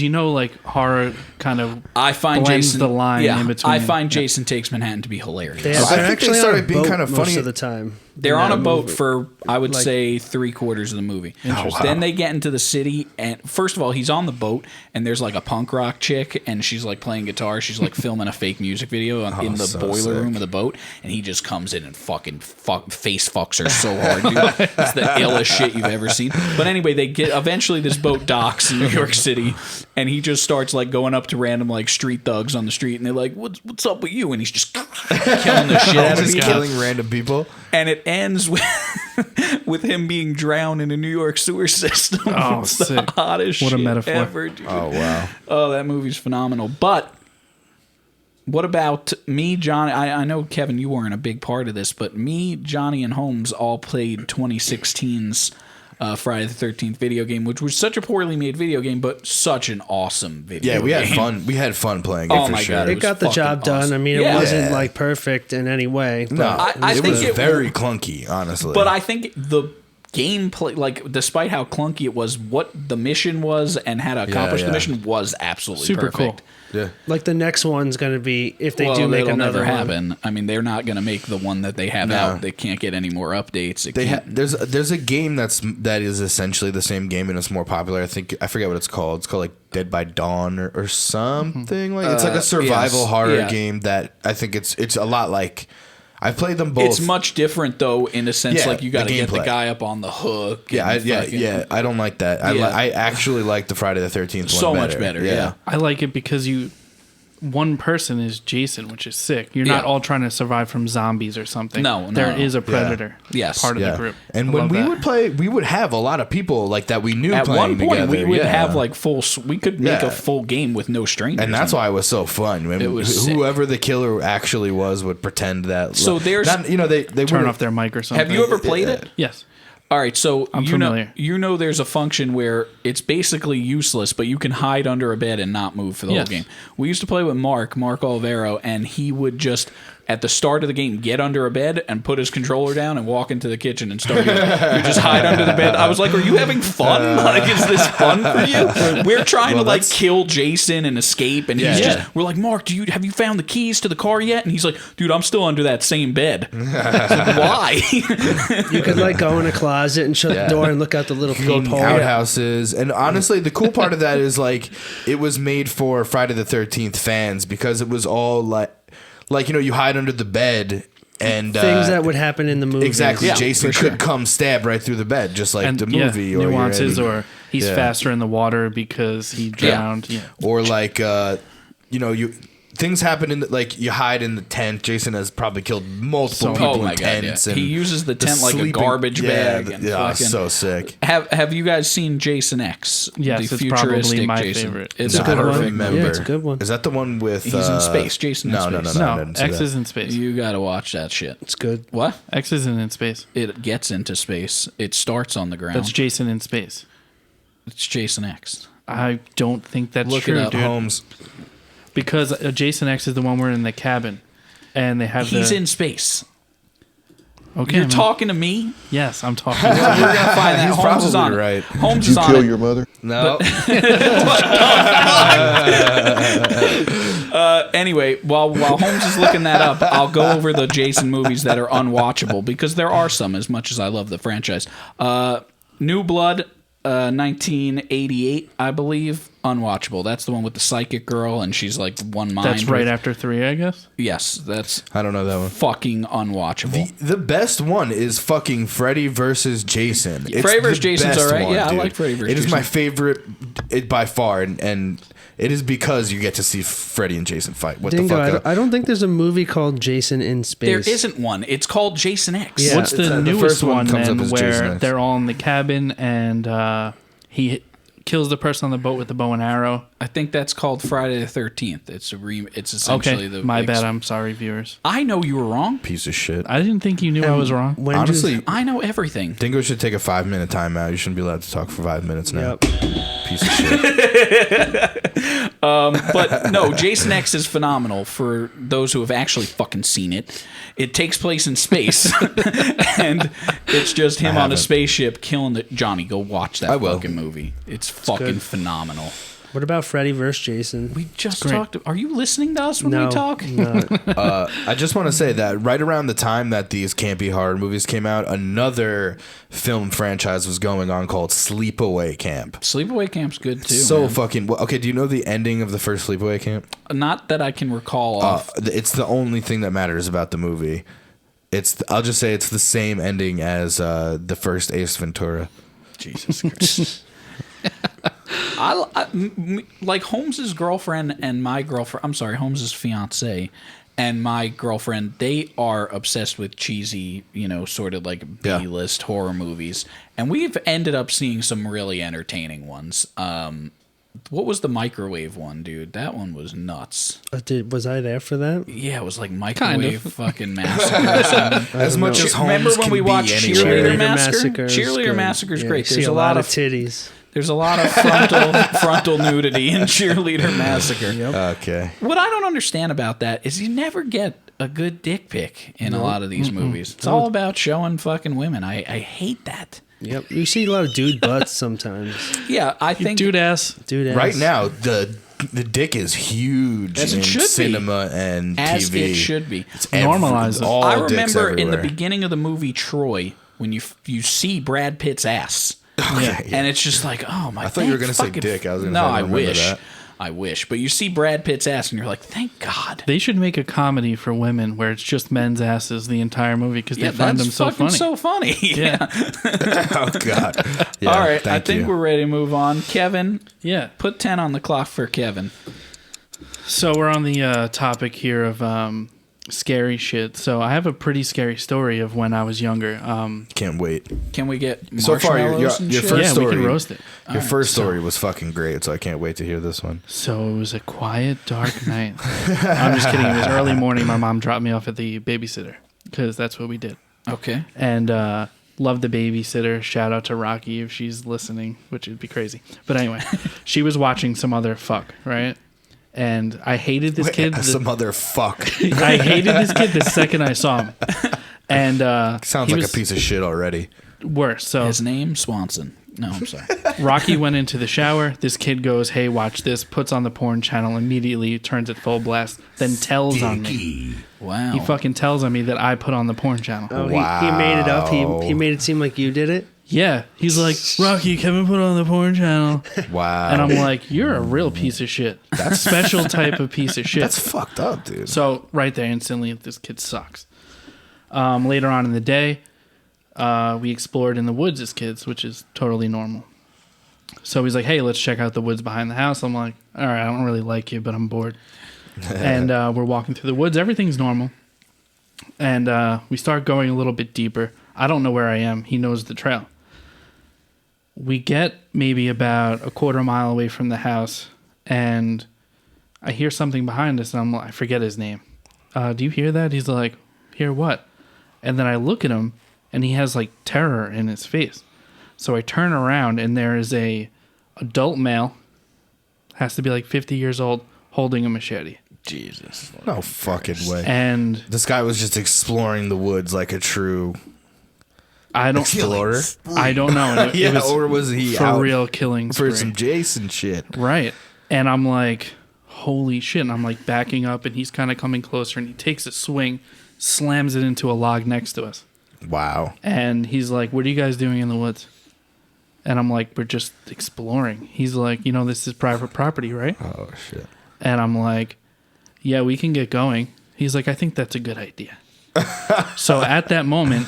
[SPEAKER 3] horror kind of
[SPEAKER 1] I find
[SPEAKER 3] blends
[SPEAKER 1] Jason
[SPEAKER 3] the line in between.
[SPEAKER 1] I find
[SPEAKER 3] Yeah.
[SPEAKER 1] Jason Takes Manhattan to be hilarious.
[SPEAKER 5] They,
[SPEAKER 2] I
[SPEAKER 5] they're
[SPEAKER 2] think they
[SPEAKER 5] actually
[SPEAKER 2] started
[SPEAKER 5] on a
[SPEAKER 2] being
[SPEAKER 5] boat
[SPEAKER 2] kind of
[SPEAKER 5] most
[SPEAKER 2] funny-
[SPEAKER 5] of the time.
[SPEAKER 1] They're
[SPEAKER 5] in
[SPEAKER 1] on a
[SPEAKER 5] that
[SPEAKER 1] boat
[SPEAKER 5] movie.
[SPEAKER 1] for, I would
[SPEAKER 5] Like-
[SPEAKER 1] say, 3/4 of the movie.
[SPEAKER 2] wow.
[SPEAKER 1] Then they get into the city, and first of all, he's on the boat, and there's like a punk rock chick, and she's like playing guitar. She's like filming a fake music video in the
[SPEAKER 2] so
[SPEAKER 1] boiler
[SPEAKER 2] sick.
[SPEAKER 1] room of the boat, and he just comes in and fucking face fucks her so hard, dude. It's the illest shit you've ever seen. But anyway, eventually this boat docks in New York City, and he just starts like going up to random like street thugs on the street, and they're like, "What's up with you?" And he's just killing the shit out of
[SPEAKER 2] just
[SPEAKER 1] people.
[SPEAKER 2] killing random people.
[SPEAKER 1] And it ends with him being drowned in a New York sewer system.
[SPEAKER 3] Oh,
[SPEAKER 1] It's the
[SPEAKER 3] sick.
[SPEAKER 1] hottest
[SPEAKER 3] What a
[SPEAKER 1] shit
[SPEAKER 3] metaphor.
[SPEAKER 1] ever, dude.
[SPEAKER 2] Oh wow.
[SPEAKER 1] Oh, that movie's phenomenal. But What about me, Johnny? I know, Kevin, you weren't a big part of this, but me, Johnny, and Holmes all played 2016's Friday the 13th video game, which was such a poorly made video game, but such an awesome video game.
[SPEAKER 2] Yeah, we had fun. We had fun playing it
[SPEAKER 1] Oh
[SPEAKER 2] for
[SPEAKER 1] my
[SPEAKER 2] sure.
[SPEAKER 1] God,
[SPEAKER 5] It got the job done.
[SPEAKER 1] awesome.
[SPEAKER 5] I mean,
[SPEAKER 1] Yeah.
[SPEAKER 5] it wasn't like perfect in any way. But
[SPEAKER 2] No,
[SPEAKER 1] I
[SPEAKER 2] it
[SPEAKER 1] think
[SPEAKER 2] was
[SPEAKER 1] it-
[SPEAKER 2] very clunky, honestly.
[SPEAKER 1] But I think the gameplay, like, despite how clunky it was, what the mission was and how to accomplish the
[SPEAKER 2] yeah.
[SPEAKER 1] mission was absolutely
[SPEAKER 3] Super
[SPEAKER 1] perfect.
[SPEAKER 3] cool.
[SPEAKER 2] yeah.
[SPEAKER 5] like the next one's going to be, if they
[SPEAKER 1] Well,
[SPEAKER 5] do make
[SPEAKER 1] it'll
[SPEAKER 5] another
[SPEAKER 1] never
[SPEAKER 5] one.
[SPEAKER 1] happen. I mean, they're not going to make the one that they have
[SPEAKER 2] No.
[SPEAKER 1] out. They can't get any more updates. It
[SPEAKER 2] They
[SPEAKER 1] can't-
[SPEAKER 2] there's a game that is essentially the same game and it's more popular. I forget what it's called. It's called like Dead by Dawn or something like. It's like a survival
[SPEAKER 1] yes.
[SPEAKER 2] horror
[SPEAKER 1] Yeah.
[SPEAKER 2] game that I think it's a lot like. I've played them both.
[SPEAKER 1] It's much different though, in a sense.
[SPEAKER 2] Yeah,
[SPEAKER 1] like you got to
[SPEAKER 2] the
[SPEAKER 1] get the
[SPEAKER 2] gameplay.
[SPEAKER 1] guy up on the hook.
[SPEAKER 2] yeah,
[SPEAKER 1] and fucking-
[SPEAKER 2] yeah. I don't like that.
[SPEAKER 1] Yeah.
[SPEAKER 2] I actually like the Friday the 13th one
[SPEAKER 1] So
[SPEAKER 2] better.
[SPEAKER 1] much better, yeah.
[SPEAKER 3] I like it because one person is Jason, which is sick. You're not
[SPEAKER 1] Yeah.
[SPEAKER 3] all trying to survive from zombies or something.
[SPEAKER 1] No,
[SPEAKER 3] There
[SPEAKER 1] no.
[SPEAKER 3] is a predator.
[SPEAKER 1] Yes.
[SPEAKER 3] Part of
[SPEAKER 2] Yeah.
[SPEAKER 3] the group.
[SPEAKER 2] And
[SPEAKER 3] I
[SPEAKER 2] when
[SPEAKER 3] love
[SPEAKER 2] we
[SPEAKER 3] that.
[SPEAKER 2] would play, we would have a lot of people like that we knew
[SPEAKER 1] At
[SPEAKER 2] playing
[SPEAKER 1] one point, we
[SPEAKER 2] together.
[SPEAKER 1] would
[SPEAKER 2] Yeah.
[SPEAKER 1] have like we could make
[SPEAKER 2] Yeah.
[SPEAKER 1] a full game with no strangers.
[SPEAKER 2] And that's
[SPEAKER 1] in it.
[SPEAKER 2] why it was so fun. When
[SPEAKER 1] It was sick.
[SPEAKER 2] whoever the killer actually was would pretend that.
[SPEAKER 1] So there's-
[SPEAKER 2] not, they
[SPEAKER 3] turn
[SPEAKER 2] wouldn't-
[SPEAKER 3] off their mic or something.
[SPEAKER 1] Have you ever played it?
[SPEAKER 3] Yes.
[SPEAKER 1] All right, so
[SPEAKER 3] I'm
[SPEAKER 1] you know
[SPEAKER 3] familiar.
[SPEAKER 1] there's a function where it's basically useless, but you can hide under a bed and not move for the
[SPEAKER 3] Yes.
[SPEAKER 1] whole game. We used to play with Mark Olivero, and he would just at the start of the game get under a bed and put his controller down and walk into the kitchen and start. You just hide under the bed. I was like, "Are you having fun? Like, is this fun for you?" We're trying to like kill Jason and escape, and he's
[SPEAKER 2] Yeah.
[SPEAKER 1] just. We're like, "Mark, have you found the keys to the car yet?" And he's like, "Dude, I'm still under that same bed." I was like, why?
[SPEAKER 5] You could like go in a closet and shut
[SPEAKER 2] Yeah.
[SPEAKER 5] the door and look out the little
[SPEAKER 2] Go
[SPEAKER 5] peephole.
[SPEAKER 2] outhouses. And honestly, the cool part of that is like it was made for Friday the 13th fans because it was all like you hide under the bed and
[SPEAKER 5] Things that would happen in the movie.
[SPEAKER 2] exactly.
[SPEAKER 1] Yeah,
[SPEAKER 2] Jason
[SPEAKER 1] for sure.
[SPEAKER 2] could come stab right through the bed, just like the movie or
[SPEAKER 3] nuances,
[SPEAKER 2] your-
[SPEAKER 3] or he's
[SPEAKER 2] Yeah.
[SPEAKER 3] faster in the water because he drowned. Yeah.
[SPEAKER 2] or like things happen in like you hide in the tent. Jason has probably killed multiple people
[SPEAKER 1] Oh my
[SPEAKER 2] in
[SPEAKER 1] god! Yeah.
[SPEAKER 2] tents. And
[SPEAKER 1] He uses the
[SPEAKER 2] the
[SPEAKER 1] tent like a
[SPEAKER 2] sleeping-
[SPEAKER 1] garbage bag. And
[SPEAKER 2] yeah,
[SPEAKER 1] fucking,
[SPEAKER 2] so sick.
[SPEAKER 1] Have you guys seen Jason X?
[SPEAKER 3] Yes,
[SPEAKER 1] the
[SPEAKER 3] it's probably
[SPEAKER 1] futuristic
[SPEAKER 3] my
[SPEAKER 1] Jason.
[SPEAKER 3] favorite.
[SPEAKER 1] It's
[SPEAKER 2] No,
[SPEAKER 1] a
[SPEAKER 2] I don't
[SPEAKER 1] perfect
[SPEAKER 2] remember.
[SPEAKER 1] movie.
[SPEAKER 5] Yeah, it's a good one.
[SPEAKER 2] Is that the one with?
[SPEAKER 1] He's in space. Jason in
[SPEAKER 2] no,
[SPEAKER 1] space.
[SPEAKER 2] no, no, no, I
[SPEAKER 3] No,
[SPEAKER 2] didn't see
[SPEAKER 3] X
[SPEAKER 2] that.
[SPEAKER 3] is in space.
[SPEAKER 1] You got to watch that shit.
[SPEAKER 5] It's good.
[SPEAKER 1] What?
[SPEAKER 3] X isn't in space.
[SPEAKER 1] It gets into space. It starts on the ground.
[SPEAKER 3] That's Jason in space.
[SPEAKER 1] It's Jason X.
[SPEAKER 3] I don't think that's
[SPEAKER 1] Look
[SPEAKER 3] true,
[SPEAKER 1] it up,
[SPEAKER 3] dude.
[SPEAKER 2] Holmes.
[SPEAKER 3] Because Jason X is the one we're in the cabin, and they have
[SPEAKER 1] He's in space.
[SPEAKER 3] Okay,
[SPEAKER 1] You're
[SPEAKER 3] man.
[SPEAKER 1] talking to me?
[SPEAKER 3] Yes, I'm talking.
[SPEAKER 1] We're gonna find that.
[SPEAKER 2] He's
[SPEAKER 1] Holmes is
[SPEAKER 2] probably
[SPEAKER 1] on
[SPEAKER 2] right.
[SPEAKER 1] it. Holmes
[SPEAKER 4] Did
[SPEAKER 1] is
[SPEAKER 4] you
[SPEAKER 1] on
[SPEAKER 4] kill
[SPEAKER 1] it.
[SPEAKER 4] your mother?
[SPEAKER 2] No,
[SPEAKER 1] Anyway, while Holmes is looking that up, I'll go over the Jason movies that are unwatchable because there are some. As much as I love the franchise, New Blood, 1988, I believe, unwatchable. That's the one with the psychic girl, and she's like one mind.
[SPEAKER 3] That's right
[SPEAKER 1] with-
[SPEAKER 3] after 3, I guess.
[SPEAKER 1] Yes, that's
[SPEAKER 2] I don't know that one.
[SPEAKER 1] fucking unwatchable.
[SPEAKER 2] The best one is fucking Freddy versus Jason. It's
[SPEAKER 1] Freddy versus
[SPEAKER 2] the
[SPEAKER 1] Jason's
[SPEAKER 2] best
[SPEAKER 1] alright.
[SPEAKER 2] one,
[SPEAKER 1] Yeah, I
[SPEAKER 2] dude.
[SPEAKER 1] like Freddy versus
[SPEAKER 2] It is
[SPEAKER 1] Jason.
[SPEAKER 2] my favorite by far, and it is because you get to see Freddy and Jason fight. What
[SPEAKER 5] Dingo,
[SPEAKER 2] the fuck?
[SPEAKER 5] I don't think there's a movie called Jason in Space.
[SPEAKER 1] There isn't one. It's called Jason X.
[SPEAKER 5] Yeah.
[SPEAKER 3] What's
[SPEAKER 2] It's,
[SPEAKER 3] the
[SPEAKER 2] the
[SPEAKER 3] newest
[SPEAKER 2] first one
[SPEAKER 3] one
[SPEAKER 2] comes
[SPEAKER 3] then,
[SPEAKER 2] up as Jason
[SPEAKER 3] where
[SPEAKER 2] X.
[SPEAKER 3] they're all in the cabin and he kills the person on the boat with the bow and arrow?
[SPEAKER 1] I think that's called Friday the 13th. It's it's essentially
[SPEAKER 3] Okay,
[SPEAKER 1] the
[SPEAKER 3] my bad. I'm sorry, viewers.
[SPEAKER 1] I know you were wrong.
[SPEAKER 2] Piece of shit.
[SPEAKER 3] I didn't think you knew I was wrong.
[SPEAKER 5] When
[SPEAKER 2] Honestly,
[SPEAKER 1] I know everything.
[SPEAKER 2] Dingo should take a 5-minute timeout. You shouldn't be allowed to talk for 5 minutes now.
[SPEAKER 5] Yep.
[SPEAKER 2] Piece of shit.
[SPEAKER 1] But no, Jason X is phenomenal for those who have actually fucking seen it. It takes place in space, and it's just him on a
[SPEAKER 2] haven't.
[SPEAKER 1] spaceship killing the Johnny. Go watch that
[SPEAKER 2] I will.
[SPEAKER 1] fucking movie. It's fucking
[SPEAKER 5] good.
[SPEAKER 1] phenomenal.
[SPEAKER 5] What about Freddy versus Jason?
[SPEAKER 1] We just
[SPEAKER 3] great.
[SPEAKER 1] talked. Are you listening to us when
[SPEAKER 5] no,
[SPEAKER 1] we talk?
[SPEAKER 5] no.
[SPEAKER 2] I just want to say that right around the time that these campy horror movies came out, another film franchise was going on called Sleepaway Camp.
[SPEAKER 1] Sleepaway Camp's good too.
[SPEAKER 2] So
[SPEAKER 1] man.
[SPEAKER 2] fucking okay. Do you know the ending of the first Sleepaway Camp?
[SPEAKER 1] Not that I can recall off.
[SPEAKER 2] It's the only thing that matters about the movie. I'll just say it's the same ending as the first Ace Ventura.
[SPEAKER 1] Jesus Christ. Like Holmes's girlfriend and my girlfriend. I'm sorry, Holmes's fiance and my girlfriend. They are obsessed with cheesy, sort of like
[SPEAKER 2] Yeah.
[SPEAKER 1] B-list horror movies, and we've ended up seeing some really entertaining ones. What was the microwave one, dude? That one was nuts.
[SPEAKER 5] Was I there for that?
[SPEAKER 1] Yeah, it was like microwave fucking massacre or something.
[SPEAKER 2] As much as
[SPEAKER 1] Remember
[SPEAKER 2] Holmes
[SPEAKER 1] when
[SPEAKER 2] can
[SPEAKER 1] we
[SPEAKER 2] be
[SPEAKER 1] watched
[SPEAKER 2] anywhere.
[SPEAKER 1] Cheerleader Massacre?
[SPEAKER 5] Massacre is
[SPEAKER 1] Cheerleader
[SPEAKER 5] good.
[SPEAKER 1] Massacre is
[SPEAKER 5] Yeah,
[SPEAKER 1] great.
[SPEAKER 5] you
[SPEAKER 1] There's
[SPEAKER 5] see
[SPEAKER 1] a lot of
[SPEAKER 5] titties.
[SPEAKER 1] There's a lot of frontal nudity in Cheerleader Massacre.
[SPEAKER 2] Okay.
[SPEAKER 1] What I don't understand about that is you never get a good dick pic in a lot of these movies. It's all about showing fucking women. I hate that.
[SPEAKER 5] Yep. You see a lot of dude butts sometimes.
[SPEAKER 1] Yeah, I think
[SPEAKER 3] Dude ass.
[SPEAKER 5] Dude ass.
[SPEAKER 2] Right now, the dick is huge
[SPEAKER 1] As it
[SPEAKER 2] in
[SPEAKER 1] should be.
[SPEAKER 2] cinema and
[SPEAKER 1] as
[SPEAKER 2] TV.
[SPEAKER 1] it should be.
[SPEAKER 3] Normalize it.
[SPEAKER 2] All
[SPEAKER 1] I
[SPEAKER 2] dicks
[SPEAKER 1] remember in the
[SPEAKER 2] everywhere.
[SPEAKER 1] beginning of the movie Troy when you see Brad Pitt's ass.
[SPEAKER 2] Okay, yeah.
[SPEAKER 1] And it's just like, oh my!
[SPEAKER 2] I thought you were
[SPEAKER 1] thank
[SPEAKER 2] gonna say
[SPEAKER 1] fucking
[SPEAKER 2] dick. I was gonna
[SPEAKER 1] no,
[SPEAKER 2] say, I
[SPEAKER 1] I
[SPEAKER 2] remember
[SPEAKER 1] wish,
[SPEAKER 2] that.
[SPEAKER 1] I wish. But you see Brad Pitt's ass, and you're like, thank God.
[SPEAKER 3] They should make a comedy for women where it's just men's asses the entire movie because
[SPEAKER 1] Yeah,
[SPEAKER 3] they find
[SPEAKER 1] that's
[SPEAKER 3] them so
[SPEAKER 1] fucking
[SPEAKER 3] funny.
[SPEAKER 1] so funny.
[SPEAKER 3] Yeah.
[SPEAKER 2] Oh God. Yeah,
[SPEAKER 1] All right, I
[SPEAKER 2] thank
[SPEAKER 1] think
[SPEAKER 2] you.
[SPEAKER 1] we're ready to move on. Kevin,
[SPEAKER 3] Yeah.
[SPEAKER 1] put 10 on the clock for Kevin.
[SPEAKER 3] So we're on the topic here of scary shit. So I have a pretty scary story of when I was younger.
[SPEAKER 2] Can't wait.
[SPEAKER 1] Can we get
[SPEAKER 2] So far,
[SPEAKER 1] marshmallows and
[SPEAKER 2] your
[SPEAKER 1] shit?
[SPEAKER 2] first
[SPEAKER 3] yeah,
[SPEAKER 2] story.
[SPEAKER 3] we can roast it.
[SPEAKER 2] Your first story was fucking great, so I can't wait to hear this one.
[SPEAKER 3] So it was a quiet, dark night. I'm just kidding. It was early morning. My mom dropped me off at the babysitter because that's what we did.
[SPEAKER 1] Okay.
[SPEAKER 3] And love the babysitter. Shout out to Rocky if she's listening, which would be crazy. But anyway, she was watching some other fuck, right? And I hated this kid.
[SPEAKER 2] Some other fuck.
[SPEAKER 3] I hated this kid the second I saw him. And
[SPEAKER 2] Sounds
[SPEAKER 3] he
[SPEAKER 2] like a
[SPEAKER 3] was
[SPEAKER 2] piece of shit already.
[SPEAKER 3] worse. So
[SPEAKER 1] His name, Swanson. No, I'm sorry.
[SPEAKER 3] Rocky went into the shower. This kid goes, "Hey, watch this." Puts on the porn channel. Immediately turns it full blast. Then tells on me.
[SPEAKER 1] Wow.
[SPEAKER 3] He fucking tells on me that I put on the porn channel.
[SPEAKER 5] Oh, he made it up. He made it seem like you did it.
[SPEAKER 3] Yeah, he's like, "Rocky, Kevin put on the porn channel,"
[SPEAKER 2] Wow.
[SPEAKER 3] and I'm like, "You're a real piece of shit. That's special type of piece of shit."
[SPEAKER 2] That's fucked up, dude.
[SPEAKER 3] So right there, instantly, this kid sucks. Later on in the day, we explored in the woods as kids, which is totally normal. So he's like, "Hey, let's check out the woods behind the house." I'm like, "All right, I don't really like you, but I'm bored." And we're walking through the woods. Everything's normal. And we start going a little bit deeper. I don't know where I am. He knows the trail. We get maybe about a quarter mile away from the house, and I hear something behind us, and I forget his name. Do you hear that? He's like, "Hear what?" And then I look at him, and he has like terror in his face. So I turn around, and there is a adult male, has to be like 50 years old, holding a machete.
[SPEAKER 1] Jesus.
[SPEAKER 2] No fucking way.
[SPEAKER 3] And
[SPEAKER 2] This guy was just exploring the woods like a true
[SPEAKER 3] I don't
[SPEAKER 2] explorer.
[SPEAKER 3] I don't know. And
[SPEAKER 2] Yeah,
[SPEAKER 3] it was
[SPEAKER 2] or was he
[SPEAKER 3] for
[SPEAKER 2] out
[SPEAKER 3] real killing
[SPEAKER 2] for
[SPEAKER 3] spree.
[SPEAKER 2] some Jason shit?
[SPEAKER 3] Right. And I'm like, holy shit. And I'm like backing up, and he's kind of coming closer, and he takes a swing, slams it into a log next to us.
[SPEAKER 2] Wow.
[SPEAKER 3] And he's like, "What are you guys doing in the woods?" And I'm like, "We're just exploring." He's like, "This is private property, right?"
[SPEAKER 2] Oh shit.
[SPEAKER 3] And I'm like, "Yeah, we can get going." He's like, "I think that's a good idea." So at that moment,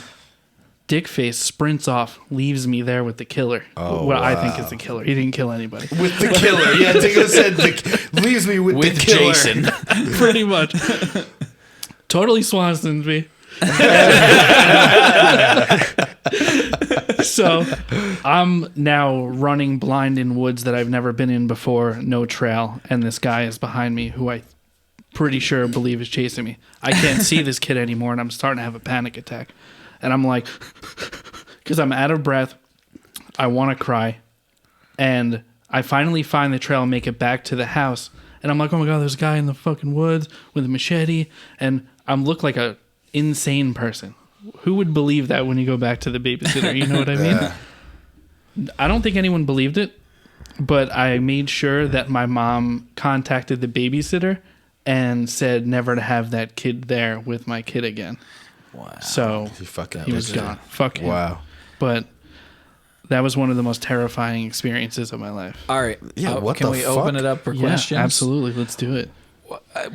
[SPEAKER 3] Dickface sprints off, leaves me there with the killer.
[SPEAKER 2] Oh,
[SPEAKER 3] what I think is the killer. He didn't kill anybody.
[SPEAKER 2] With the killer. Yeah, Dingo said leaves me with the killer.
[SPEAKER 1] Jason.
[SPEAKER 3] Pretty much. Totally Swanson's me. So I'm now running blind in woods that I've never been in before, no trail, and this guy is behind me who I pretty sure believe is chasing me. I can't see this kid anymore, and I'm starting to have a panic attack. And I'm like, because I'm out of breath, I want to cry, and I finally find the trail and make it back to the house, and I'm like, oh my God, there's a guy in the fucking woods with a machete, and I look like a insane person. Who would believe that when you go back to the babysitter? You know what I mean? I don't think anyone believed it, but I made sure that my mom contacted the babysitter and said never to have that kid there with my kid again.
[SPEAKER 1] Wow.
[SPEAKER 3] So
[SPEAKER 2] You fucking
[SPEAKER 3] he was
[SPEAKER 2] bitch.
[SPEAKER 3] gone. Fuck him.
[SPEAKER 2] Wow.
[SPEAKER 3] But that was one of the most terrifying experiences of my life.
[SPEAKER 1] All right.
[SPEAKER 2] Yeah, what
[SPEAKER 1] can
[SPEAKER 2] the
[SPEAKER 1] we
[SPEAKER 2] fuck?
[SPEAKER 1] open it up for
[SPEAKER 3] Yeah,
[SPEAKER 1] questions?
[SPEAKER 3] absolutely. Let's do it.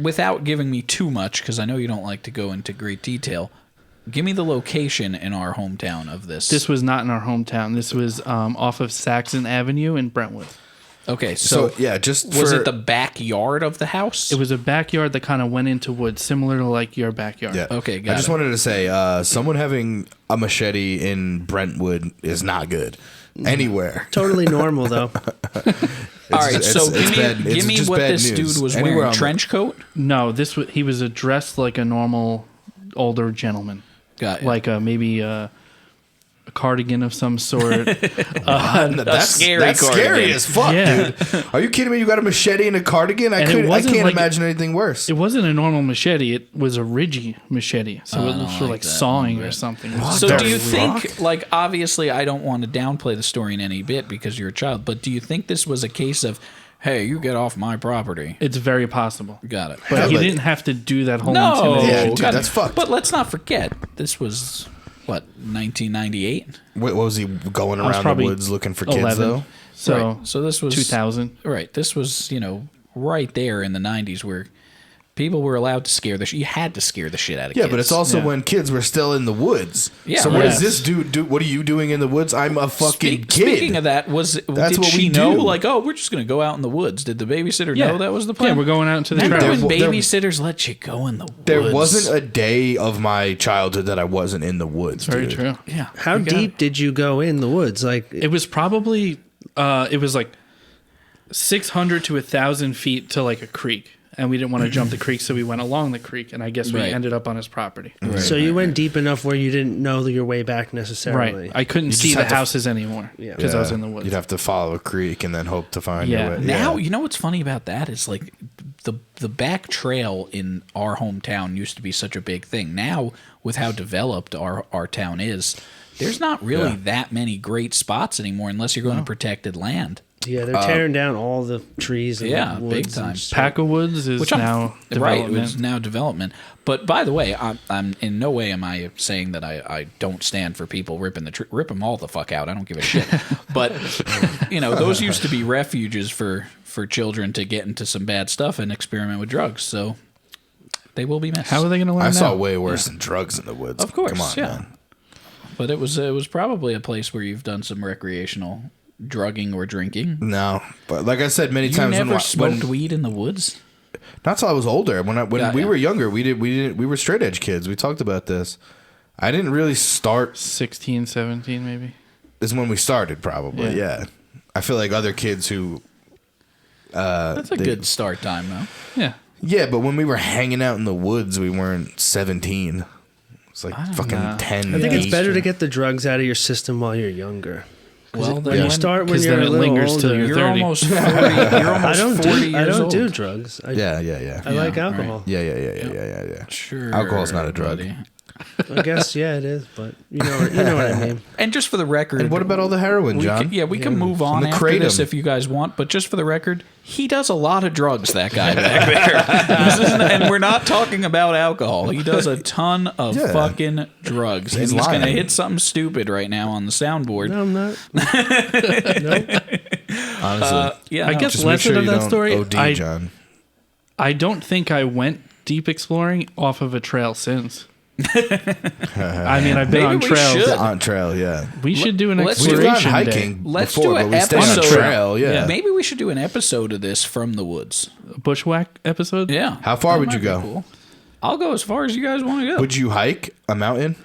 [SPEAKER 1] Without giving me too much, because I know you don't like to go into great detail, give me the location in our hometown of this.
[SPEAKER 3] This was not in our hometown. This was off of Saxon Avenue in Brentwood.
[SPEAKER 1] Okay,
[SPEAKER 2] So
[SPEAKER 1] so,
[SPEAKER 2] yeah, just
[SPEAKER 1] was
[SPEAKER 2] for,
[SPEAKER 1] it the backyard of the house?
[SPEAKER 3] It was a backyard that kind of went into woods, similar to like your backyard.
[SPEAKER 2] Yeah.
[SPEAKER 1] Okay, got
[SPEAKER 2] I just
[SPEAKER 1] it.
[SPEAKER 2] wanted to say, someone having a machete in Brentwood is not good. anywhere.
[SPEAKER 5] Totally normal though.
[SPEAKER 1] All right, so give me
[SPEAKER 2] just
[SPEAKER 1] what
[SPEAKER 2] bad
[SPEAKER 1] this
[SPEAKER 2] news.
[SPEAKER 1] dude was
[SPEAKER 2] Anywhere
[SPEAKER 1] wearing.
[SPEAKER 2] on
[SPEAKER 1] Trench coat?
[SPEAKER 3] No, he was dressed like a normal older gentleman.
[SPEAKER 1] Got
[SPEAKER 3] Like maybe a cardigan of some sort.
[SPEAKER 2] That's
[SPEAKER 1] scary
[SPEAKER 2] that's scary
[SPEAKER 1] cardigan.
[SPEAKER 2] as fuck,
[SPEAKER 3] Yeah.
[SPEAKER 2] dude. Are you kidding me? You got a machete and a cardigan? I
[SPEAKER 3] And it
[SPEAKER 2] can't
[SPEAKER 3] wasn't like-
[SPEAKER 2] imagine anything worse.
[SPEAKER 3] It wasn't a normal machete. It was a ridgy machete. So it looked
[SPEAKER 1] like
[SPEAKER 3] like
[SPEAKER 1] that
[SPEAKER 3] sawing
[SPEAKER 1] one
[SPEAKER 3] or
[SPEAKER 1] bit.
[SPEAKER 3] something.
[SPEAKER 1] So
[SPEAKER 2] the
[SPEAKER 1] do you
[SPEAKER 2] fuck?
[SPEAKER 1] think, like, obviously I don't want to downplay the story in any bit because you're a child, but do you think this was a case of, hey, you get off my property?
[SPEAKER 3] It's very possible.
[SPEAKER 1] Got it.
[SPEAKER 3] But
[SPEAKER 2] Yeah,
[SPEAKER 3] he
[SPEAKER 2] but-
[SPEAKER 3] didn't have to do that whole
[SPEAKER 1] No,
[SPEAKER 3] intimidation.
[SPEAKER 2] Yeah, dude,
[SPEAKER 1] got it.
[SPEAKER 2] that's fucked.
[SPEAKER 1] But let's not forget, this was, what, 1998?
[SPEAKER 2] What was he going
[SPEAKER 3] was
[SPEAKER 2] around the
[SPEAKER 3] probably
[SPEAKER 2] woods looking for kids
[SPEAKER 3] 11.
[SPEAKER 2] though?
[SPEAKER 3] So,
[SPEAKER 1] Right. So this was
[SPEAKER 3] 2000.
[SPEAKER 1] Right. This was, right there in the 90s where people were allowed to scare the shit. You had to scare the shit out of
[SPEAKER 2] Yeah,
[SPEAKER 1] kids.
[SPEAKER 2] but it's also
[SPEAKER 3] Yeah.
[SPEAKER 2] when kids were still in the woods.
[SPEAKER 1] Yeah,
[SPEAKER 2] So what
[SPEAKER 1] right.
[SPEAKER 2] does this dude do? What are you doing in the woods? I'm a fucking kid.
[SPEAKER 1] Speaking of that, did
[SPEAKER 2] what
[SPEAKER 1] she
[SPEAKER 2] we
[SPEAKER 1] know,
[SPEAKER 2] do.
[SPEAKER 1] like, oh, we're just going to go out in the woods? Did the babysitter
[SPEAKER 3] Yeah.
[SPEAKER 1] know that was the plan?
[SPEAKER 3] Yeah, we're going out into the
[SPEAKER 1] Remember
[SPEAKER 3] trails.
[SPEAKER 1] when
[SPEAKER 2] There-
[SPEAKER 1] babysitters let you go in the woods?
[SPEAKER 2] There wasn't a day of my childhood that I wasn't in the woods.
[SPEAKER 3] Very
[SPEAKER 2] dude.
[SPEAKER 3] true.
[SPEAKER 1] Yeah.
[SPEAKER 5] How
[SPEAKER 1] you got
[SPEAKER 5] deep
[SPEAKER 1] it.
[SPEAKER 5] did you go in the woods? Like,
[SPEAKER 3] It was probably, it was like 600 to 1,000 feet to like a creek. And we didn't want to jump the creek, so we went along the creek. And I guess we
[SPEAKER 1] Right.
[SPEAKER 3] ended up on his property.
[SPEAKER 5] so you went deep enough where you didn't know your way back necessarily.
[SPEAKER 3] Right. I couldn't
[SPEAKER 2] just
[SPEAKER 3] see the
[SPEAKER 2] had to-
[SPEAKER 3] houses anymore
[SPEAKER 5] Yeah.
[SPEAKER 3] because I was in the woods.
[SPEAKER 2] You'd have to follow a creek and then hope to find
[SPEAKER 3] Yeah.
[SPEAKER 2] your way.
[SPEAKER 1] Now, you know what's funny about that is like the back trail in our hometown used to be such a big thing. Now, with how developed our town is, there's not really
[SPEAKER 2] Yeah.
[SPEAKER 1] that many great spots anymore unless you're going to protected land.
[SPEAKER 5] Yeah, they're tearing down all the trees and
[SPEAKER 1] yeah,
[SPEAKER 5] the woods.
[SPEAKER 1] big time.
[SPEAKER 5] And shit.
[SPEAKER 3] Pack of Woods is
[SPEAKER 1] Which I'm
[SPEAKER 3] now
[SPEAKER 1] right.
[SPEAKER 3] development.
[SPEAKER 1] It's now development. But by the way, I'm in no way am I saying that I don't stand for people ripping rip them all the fuck out. I don't give a shit. But those used to be refuges for children to get into some bad stuff and experiment with drugs. So they will be missed.
[SPEAKER 3] How are they going to learn
[SPEAKER 2] I
[SPEAKER 3] that?
[SPEAKER 2] saw way worse than drugs in the woods.
[SPEAKER 1] Of course,
[SPEAKER 2] Come on,
[SPEAKER 1] yeah.
[SPEAKER 2] man.
[SPEAKER 1] But it was probably a place where you've done some recreational drugging or drinking.
[SPEAKER 2] No, but like I said many
[SPEAKER 1] You
[SPEAKER 2] times,
[SPEAKER 1] never
[SPEAKER 2] when
[SPEAKER 1] smoked weed in the woods?
[SPEAKER 2] not till I was older. When
[SPEAKER 1] Yeah,
[SPEAKER 2] we
[SPEAKER 1] yeah.
[SPEAKER 2] were younger, we were straight edge kids. We talked about this. I didn't really start.
[SPEAKER 3] 16, 17 maybe.
[SPEAKER 2] Is when we started, probably.
[SPEAKER 3] Yeah.
[SPEAKER 2] Yeah. I feel like other kids who.
[SPEAKER 1] That's a good start time, though.
[SPEAKER 3] Yeah.
[SPEAKER 2] Yeah, but when we were hanging out in the woods, we weren't 17. It's like fucking
[SPEAKER 3] know.
[SPEAKER 2] 10.
[SPEAKER 5] I think it's
[SPEAKER 2] 8.
[SPEAKER 5] better to get the drugs out of your system while you're younger.
[SPEAKER 1] Well,
[SPEAKER 5] When
[SPEAKER 1] then
[SPEAKER 5] you start when
[SPEAKER 3] 'cause
[SPEAKER 5] you're
[SPEAKER 3] then
[SPEAKER 5] a
[SPEAKER 3] it
[SPEAKER 5] little
[SPEAKER 3] lingers till
[SPEAKER 5] older,
[SPEAKER 3] you're
[SPEAKER 1] you're
[SPEAKER 3] 30.
[SPEAKER 1] almost 40. You're almost
[SPEAKER 5] I don't
[SPEAKER 1] 40
[SPEAKER 5] do
[SPEAKER 1] years
[SPEAKER 5] I don't
[SPEAKER 1] old.
[SPEAKER 5] do drugs. I
[SPEAKER 2] Yeah.
[SPEAKER 5] like
[SPEAKER 1] Yeah,
[SPEAKER 5] alcohol.
[SPEAKER 2] Yeah.
[SPEAKER 1] Sure.
[SPEAKER 2] Alcohol's not a drug.
[SPEAKER 1] buddy.
[SPEAKER 5] I guess it is, but you know what I mean.
[SPEAKER 1] And just for the record,
[SPEAKER 2] And what about all the heroin,
[SPEAKER 1] we
[SPEAKER 2] John?
[SPEAKER 1] we can move on
[SPEAKER 2] the
[SPEAKER 1] after this
[SPEAKER 2] kratom.
[SPEAKER 1] if you guys want. But just for the record, he does a lot of drugs. That guy back there, and we're not talking about alcohol. He does a ton of
[SPEAKER 2] Yeah.
[SPEAKER 1] fucking drugs,
[SPEAKER 2] He's
[SPEAKER 1] and he's
[SPEAKER 2] lying.
[SPEAKER 1] gonna hit something stupid right now on the soundboard.
[SPEAKER 5] No, I'm not.
[SPEAKER 2] Honestly.
[SPEAKER 1] Yeah,
[SPEAKER 3] I
[SPEAKER 1] no,
[SPEAKER 3] guess
[SPEAKER 2] Just make
[SPEAKER 3] lesson
[SPEAKER 2] sure
[SPEAKER 3] of
[SPEAKER 2] you
[SPEAKER 3] that
[SPEAKER 2] don't
[SPEAKER 3] story.
[SPEAKER 2] OD, John.
[SPEAKER 3] I don't think I went deep exploring off of a trail since. I mean, I've been
[SPEAKER 1] Maybe
[SPEAKER 3] on
[SPEAKER 1] we
[SPEAKER 3] trails.
[SPEAKER 1] should.
[SPEAKER 2] On trail, yeah.
[SPEAKER 3] We should do an
[SPEAKER 1] Let's-
[SPEAKER 2] We've
[SPEAKER 3] exploration
[SPEAKER 2] gone
[SPEAKER 3] day.
[SPEAKER 2] hiking
[SPEAKER 1] Let's
[SPEAKER 2] before,
[SPEAKER 1] do an
[SPEAKER 2] but we stay on
[SPEAKER 1] episode.
[SPEAKER 2] trail, yeah.
[SPEAKER 1] Maybe we should do an episode of this from the woods.
[SPEAKER 3] A bushwhack episode.
[SPEAKER 1] Yeah.
[SPEAKER 2] How far
[SPEAKER 1] That
[SPEAKER 2] would
[SPEAKER 1] might
[SPEAKER 2] you
[SPEAKER 1] be
[SPEAKER 2] go?
[SPEAKER 1] cool. I'll go as far as you guys want to go.
[SPEAKER 2] Would you hike a mountain?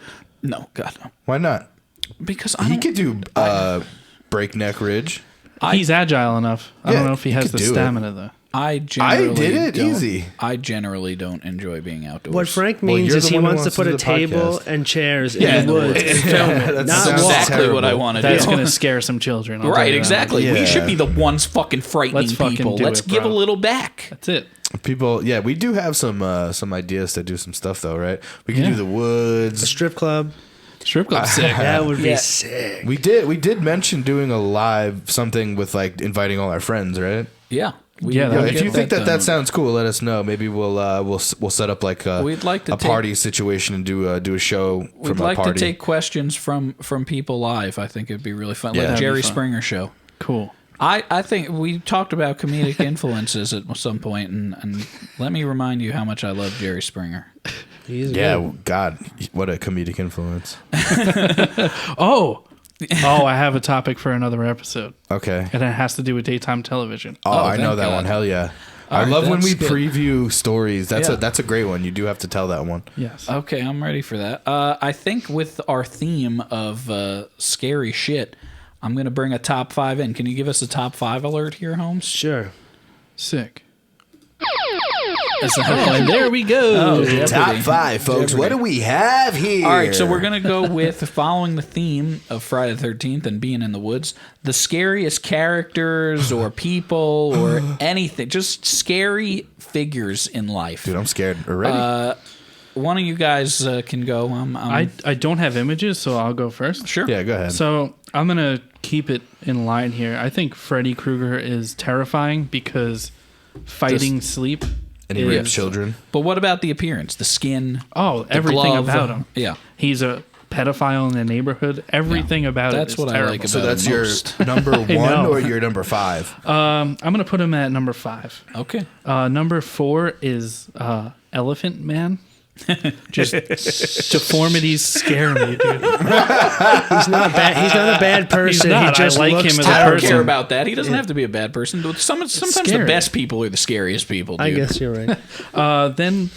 [SPEAKER 1] No, God, no.
[SPEAKER 2] Why not?
[SPEAKER 1] Because I
[SPEAKER 2] He
[SPEAKER 1] don't.
[SPEAKER 2] could do Breakneck Ridge.
[SPEAKER 3] He's agile enough. I
[SPEAKER 2] Yeah,
[SPEAKER 3] don't know if he
[SPEAKER 2] he
[SPEAKER 3] has
[SPEAKER 2] could
[SPEAKER 3] the
[SPEAKER 2] do it.
[SPEAKER 3] stamina though.
[SPEAKER 1] I generally
[SPEAKER 2] did it
[SPEAKER 1] don't-
[SPEAKER 2] easy.
[SPEAKER 1] I generally don't enjoy being outdoors.
[SPEAKER 5] What Frank
[SPEAKER 2] Well,
[SPEAKER 5] means
[SPEAKER 2] you're
[SPEAKER 5] is
[SPEAKER 2] the
[SPEAKER 5] he
[SPEAKER 2] one who
[SPEAKER 5] wants to
[SPEAKER 2] wants
[SPEAKER 5] put
[SPEAKER 2] to
[SPEAKER 5] a
[SPEAKER 2] do the
[SPEAKER 5] table
[SPEAKER 2] podcast.
[SPEAKER 5] and chairs
[SPEAKER 1] Yeah,
[SPEAKER 5] in the woods and film it.
[SPEAKER 2] that
[SPEAKER 5] Not
[SPEAKER 2] sounds
[SPEAKER 5] walk.
[SPEAKER 1] exactly what I
[SPEAKER 2] terrible.
[SPEAKER 1] want to do.
[SPEAKER 3] That's going to scare some children. I'll tell
[SPEAKER 1] Right,
[SPEAKER 3] you that.
[SPEAKER 1] exactly. We
[SPEAKER 2] Yeah.
[SPEAKER 1] should be the ones fucking frightening
[SPEAKER 3] Let's fucking
[SPEAKER 1] people.
[SPEAKER 3] do
[SPEAKER 1] Let's
[SPEAKER 3] it,
[SPEAKER 1] give a
[SPEAKER 3] bro.
[SPEAKER 1] little back.
[SPEAKER 3] That's it.
[SPEAKER 2] People, yeah, we do have some ideas to do some stuff though, right? We could
[SPEAKER 3] Yeah.
[SPEAKER 2] do the
[SPEAKER 5] A
[SPEAKER 2] woods.
[SPEAKER 5] strip club.
[SPEAKER 3] Strip club sick.
[SPEAKER 5] That would be
[SPEAKER 1] Yeah.
[SPEAKER 5] sick.
[SPEAKER 2] We did mention doing a live something with like inviting all our friends, right?
[SPEAKER 1] Yeah.
[SPEAKER 3] Yeah,
[SPEAKER 2] Yeah,
[SPEAKER 3] that'd
[SPEAKER 2] if you think that
[SPEAKER 1] done.
[SPEAKER 2] sounds cool, let us know. Maybe we'll set up like
[SPEAKER 1] We'd like to
[SPEAKER 2] a
[SPEAKER 1] take-
[SPEAKER 2] party situation and do a show
[SPEAKER 1] We'd
[SPEAKER 2] from
[SPEAKER 1] like
[SPEAKER 2] a party.
[SPEAKER 1] to take questions from people live. I think it'd be really fun.
[SPEAKER 2] Yeah.
[SPEAKER 1] Like
[SPEAKER 2] That'd
[SPEAKER 3] be
[SPEAKER 1] Jerry
[SPEAKER 3] fun.
[SPEAKER 1] Springer show.
[SPEAKER 3] Cool.
[SPEAKER 1] I think we talked about comedic influences at some point, and let me remind you how much I love Jerry Springer.
[SPEAKER 5] He's
[SPEAKER 2] Yeah,
[SPEAKER 5] good.
[SPEAKER 2] God, what a comedic influence.
[SPEAKER 3] Oh, I have a topic for another episode,
[SPEAKER 2] Okay.
[SPEAKER 3] and it has to do with daytime television.
[SPEAKER 2] Oh, I know
[SPEAKER 1] thank
[SPEAKER 2] that
[SPEAKER 1] God.
[SPEAKER 2] one. Hell yeah.
[SPEAKER 1] All
[SPEAKER 2] I
[SPEAKER 1] right,
[SPEAKER 2] love when we
[SPEAKER 1] that's good.
[SPEAKER 2] preview stories. That's
[SPEAKER 1] Yeah.
[SPEAKER 2] that's a great one. You do have to tell that one.
[SPEAKER 3] Yes.
[SPEAKER 1] Okay, I'm ready for that. I think with our theme of scary shit, I'm going to bring a top 5 in. Can you give us a top 5 alert here, Holmes?
[SPEAKER 5] Sure.
[SPEAKER 3] Sick. And there we go.
[SPEAKER 1] Oh,
[SPEAKER 2] Top 5, folks.
[SPEAKER 1] Jeopardy.
[SPEAKER 2] What do we have here?
[SPEAKER 1] All right, so we're going to go with following the theme of Friday the 13th and being in the woods. The scariest characters or people or anything. Just scary figures in life.
[SPEAKER 2] Dude, I'm scared already.
[SPEAKER 1] One of you guys can go.
[SPEAKER 3] I don't have images, so I'll go first.
[SPEAKER 1] Sure.
[SPEAKER 2] Yeah, go ahead.
[SPEAKER 3] So I'm going to keep it in line here. I think Freddy Krueger is terrifying because fighting sleep
[SPEAKER 2] and he rapes children.
[SPEAKER 1] But what about the appearance? The skin?
[SPEAKER 3] Oh,
[SPEAKER 1] the
[SPEAKER 3] everything
[SPEAKER 1] glove?
[SPEAKER 3] about him.
[SPEAKER 1] Yeah.
[SPEAKER 3] He's a pedophile in the neighborhood. Everything about
[SPEAKER 1] That's
[SPEAKER 3] it is
[SPEAKER 1] what
[SPEAKER 3] terrible.
[SPEAKER 1] I like about
[SPEAKER 2] So that's
[SPEAKER 1] it
[SPEAKER 2] your
[SPEAKER 1] most.
[SPEAKER 2] number 1
[SPEAKER 3] know.
[SPEAKER 2] or your number 5?
[SPEAKER 3] I'm going to put him at number 5.
[SPEAKER 1] Okay.
[SPEAKER 3] Number 4 is Elephant Man. Just deformities scare me, dude.
[SPEAKER 5] He's not bad. He's not a bad person.
[SPEAKER 3] not.
[SPEAKER 5] He just
[SPEAKER 3] I like
[SPEAKER 5] looks
[SPEAKER 3] him as a
[SPEAKER 1] I don't
[SPEAKER 3] person.
[SPEAKER 1] care about that. He doesn't have to be a bad person. Sometimes the
[SPEAKER 3] scary.
[SPEAKER 1] best people are the scariest people, dude.
[SPEAKER 5] I guess you're right.
[SPEAKER 3] Then,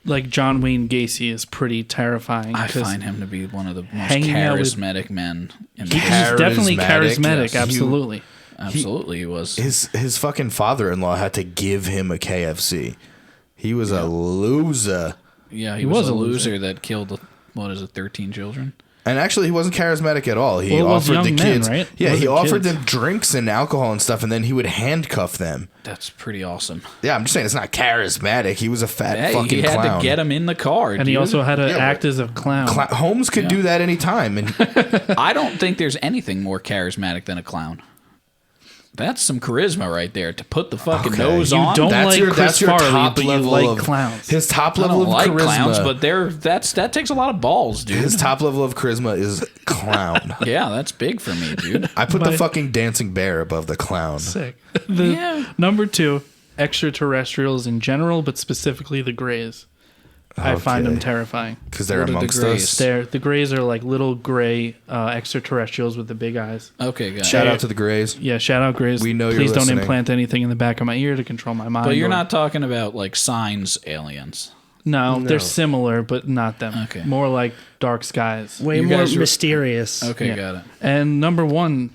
[SPEAKER 3] like, John Wayne Gacy is pretty terrifying.
[SPEAKER 1] I
[SPEAKER 3] 'cause
[SPEAKER 1] find him to be one of the most
[SPEAKER 3] hanging out with-
[SPEAKER 1] charismatic men in the
[SPEAKER 3] he's definitely
[SPEAKER 2] Charismatic,
[SPEAKER 3] charismatic.
[SPEAKER 2] yes.
[SPEAKER 3] Absolutely.
[SPEAKER 1] Absolutely, he was.
[SPEAKER 2] His fucking father-in-law had to give him a KFC. He was a loser.
[SPEAKER 1] Yeah, he was a loser that killed, 13 children?
[SPEAKER 2] And actually, he wasn't charismatic at all. He
[SPEAKER 3] Well, it was
[SPEAKER 2] offered the
[SPEAKER 3] young men,
[SPEAKER 2] kids,
[SPEAKER 3] right?
[SPEAKER 2] yeah,
[SPEAKER 3] It
[SPEAKER 2] he
[SPEAKER 3] wasn't
[SPEAKER 2] offered
[SPEAKER 3] kids.
[SPEAKER 2] them drinks and alcohol and stuff, and then he would handcuff them.
[SPEAKER 1] That's pretty awesome.
[SPEAKER 2] Yeah, I'm just saying it's not charismatic. He was a fat
[SPEAKER 1] Hey,
[SPEAKER 2] fucking
[SPEAKER 1] he had
[SPEAKER 2] clown.
[SPEAKER 1] to get him in the car,
[SPEAKER 3] And he
[SPEAKER 1] dude.
[SPEAKER 3] also had to
[SPEAKER 2] Yeah,
[SPEAKER 3] act as a clown.
[SPEAKER 2] Holmes could do that anytime, and
[SPEAKER 1] I don't think there's anything more charismatic than a clown. That's some charisma right there. To put the fucking
[SPEAKER 2] Okay.
[SPEAKER 1] nose
[SPEAKER 3] You
[SPEAKER 1] on.
[SPEAKER 3] don't
[SPEAKER 2] that's
[SPEAKER 3] like Chris Farley, but you like
[SPEAKER 2] of
[SPEAKER 3] clowns.
[SPEAKER 2] His top
[SPEAKER 1] I
[SPEAKER 2] level
[SPEAKER 1] don't
[SPEAKER 2] of
[SPEAKER 1] like
[SPEAKER 2] charisma.
[SPEAKER 1] clowns, but that takes a lot of balls, dude.
[SPEAKER 2] His top level of charisma is clown.
[SPEAKER 1] Yeah, that's big for me, dude.
[SPEAKER 2] I put the
[SPEAKER 3] My-
[SPEAKER 2] fucking dancing bear above the clown.
[SPEAKER 3] Sick.
[SPEAKER 1] Yeah.
[SPEAKER 3] Number 2, extraterrestrials in general, but specifically the Greys. I find them
[SPEAKER 2] Okay.
[SPEAKER 3] terrifying.
[SPEAKER 2] Because they're
[SPEAKER 1] What are the
[SPEAKER 2] amongst
[SPEAKER 1] Greys?
[SPEAKER 2] us.
[SPEAKER 3] The Greys are like little gray extraterrestrials with the big eyes.
[SPEAKER 1] Okay, guys.
[SPEAKER 2] Shout out to the Greys.
[SPEAKER 3] Yeah, shout out Greys.
[SPEAKER 2] We know you're
[SPEAKER 3] Please don't
[SPEAKER 2] listening.
[SPEAKER 3] implant anything in the back of my ear to control my mind.
[SPEAKER 1] But you're
[SPEAKER 3] or-
[SPEAKER 1] not talking about like Signs aliens.
[SPEAKER 3] No,
[SPEAKER 5] No.
[SPEAKER 3] they're similar, but not them.
[SPEAKER 1] Okay.
[SPEAKER 3] More like Dark Skies.
[SPEAKER 5] Way
[SPEAKER 1] You
[SPEAKER 5] more
[SPEAKER 1] guys were-
[SPEAKER 5] mysterious.
[SPEAKER 1] Okay,
[SPEAKER 3] Yeah.
[SPEAKER 1] got it.
[SPEAKER 3] And number 1,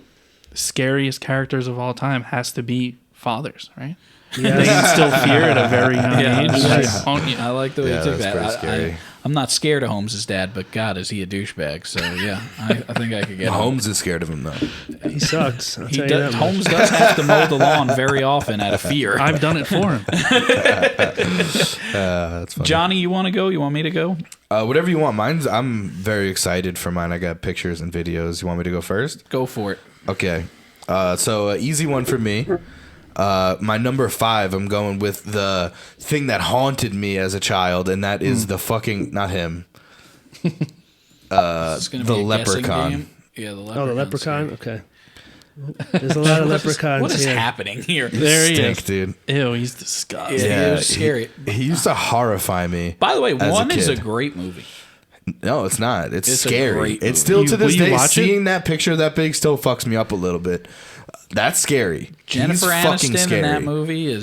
[SPEAKER 3] scariest characters of all time has to be fathers, right? They instill fear at a very young
[SPEAKER 1] Yeah,
[SPEAKER 3] age.
[SPEAKER 1] yes.
[SPEAKER 3] They haunt you.
[SPEAKER 1] I like the way
[SPEAKER 2] Yeah,
[SPEAKER 1] you took
[SPEAKER 2] that's
[SPEAKER 1] that.
[SPEAKER 2] pretty scary.
[SPEAKER 1] I'm not scared of Holmes' dad, but God, is he a douchebag? So yeah, I think I could get him.
[SPEAKER 2] Holmes is scared of him though.
[SPEAKER 5] He sucks. I'll
[SPEAKER 1] He
[SPEAKER 5] tell you
[SPEAKER 1] does,
[SPEAKER 5] that much.
[SPEAKER 1] Holmes does have to mow the lawn very often out of fear.
[SPEAKER 3] I've done it for him.
[SPEAKER 2] That's funny.
[SPEAKER 1] Johnny, you want to go? You want me to go?
[SPEAKER 2] Whatever you want. I'm very excited for mine. I got pictures and videos. You want me to go first?
[SPEAKER 1] Go for it.
[SPEAKER 2] Okay. So easy one for me. My number 5, I'm going with the thing that haunted me as a child, and that is the fucking, not him.
[SPEAKER 1] It's gonna
[SPEAKER 2] The
[SPEAKER 1] be a guessing
[SPEAKER 2] leprechaun.
[SPEAKER 1] game. Yeah, the leprechaun.
[SPEAKER 5] Oh, the leprechaun? Okay. There's a lot of leprechauns
[SPEAKER 1] What is
[SPEAKER 5] here.
[SPEAKER 1] happening here?
[SPEAKER 3] There he
[SPEAKER 2] Stink,
[SPEAKER 3] is.
[SPEAKER 2] dude.
[SPEAKER 3] Ew, he's disgusting.
[SPEAKER 1] Yeah, it was scary.
[SPEAKER 2] He used to horrify me.
[SPEAKER 1] By the way,
[SPEAKER 2] as a
[SPEAKER 1] one is a
[SPEAKER 2] kid.
[SPEAKER 1] great movie.
[SPEAKER 2] No, it's not. It's
[SPEAKER 1] It's a
[SPEAKER 2] scary.
[SPEAKER 1] great
[SPEAKER 2] It's
[SPEAKER 1] movie.
[SPEAKER 2] still to
[SPEAKER 3] Will
[SPEAKER 2] this
[SPEAKER 3] you
[SPEAKER 2] day,
[SPEAKER 3] watch it?
[SPEAKER 2] seeing that picture that big still fucks me up a little bit. That's scary.
[SPEAKER 1] Jennifer
[SPEAKER 2] He's fucking
[SPEAKER 1] Aniston
[SPEAKER 2] scary.
[SPEAKER 1] in that movie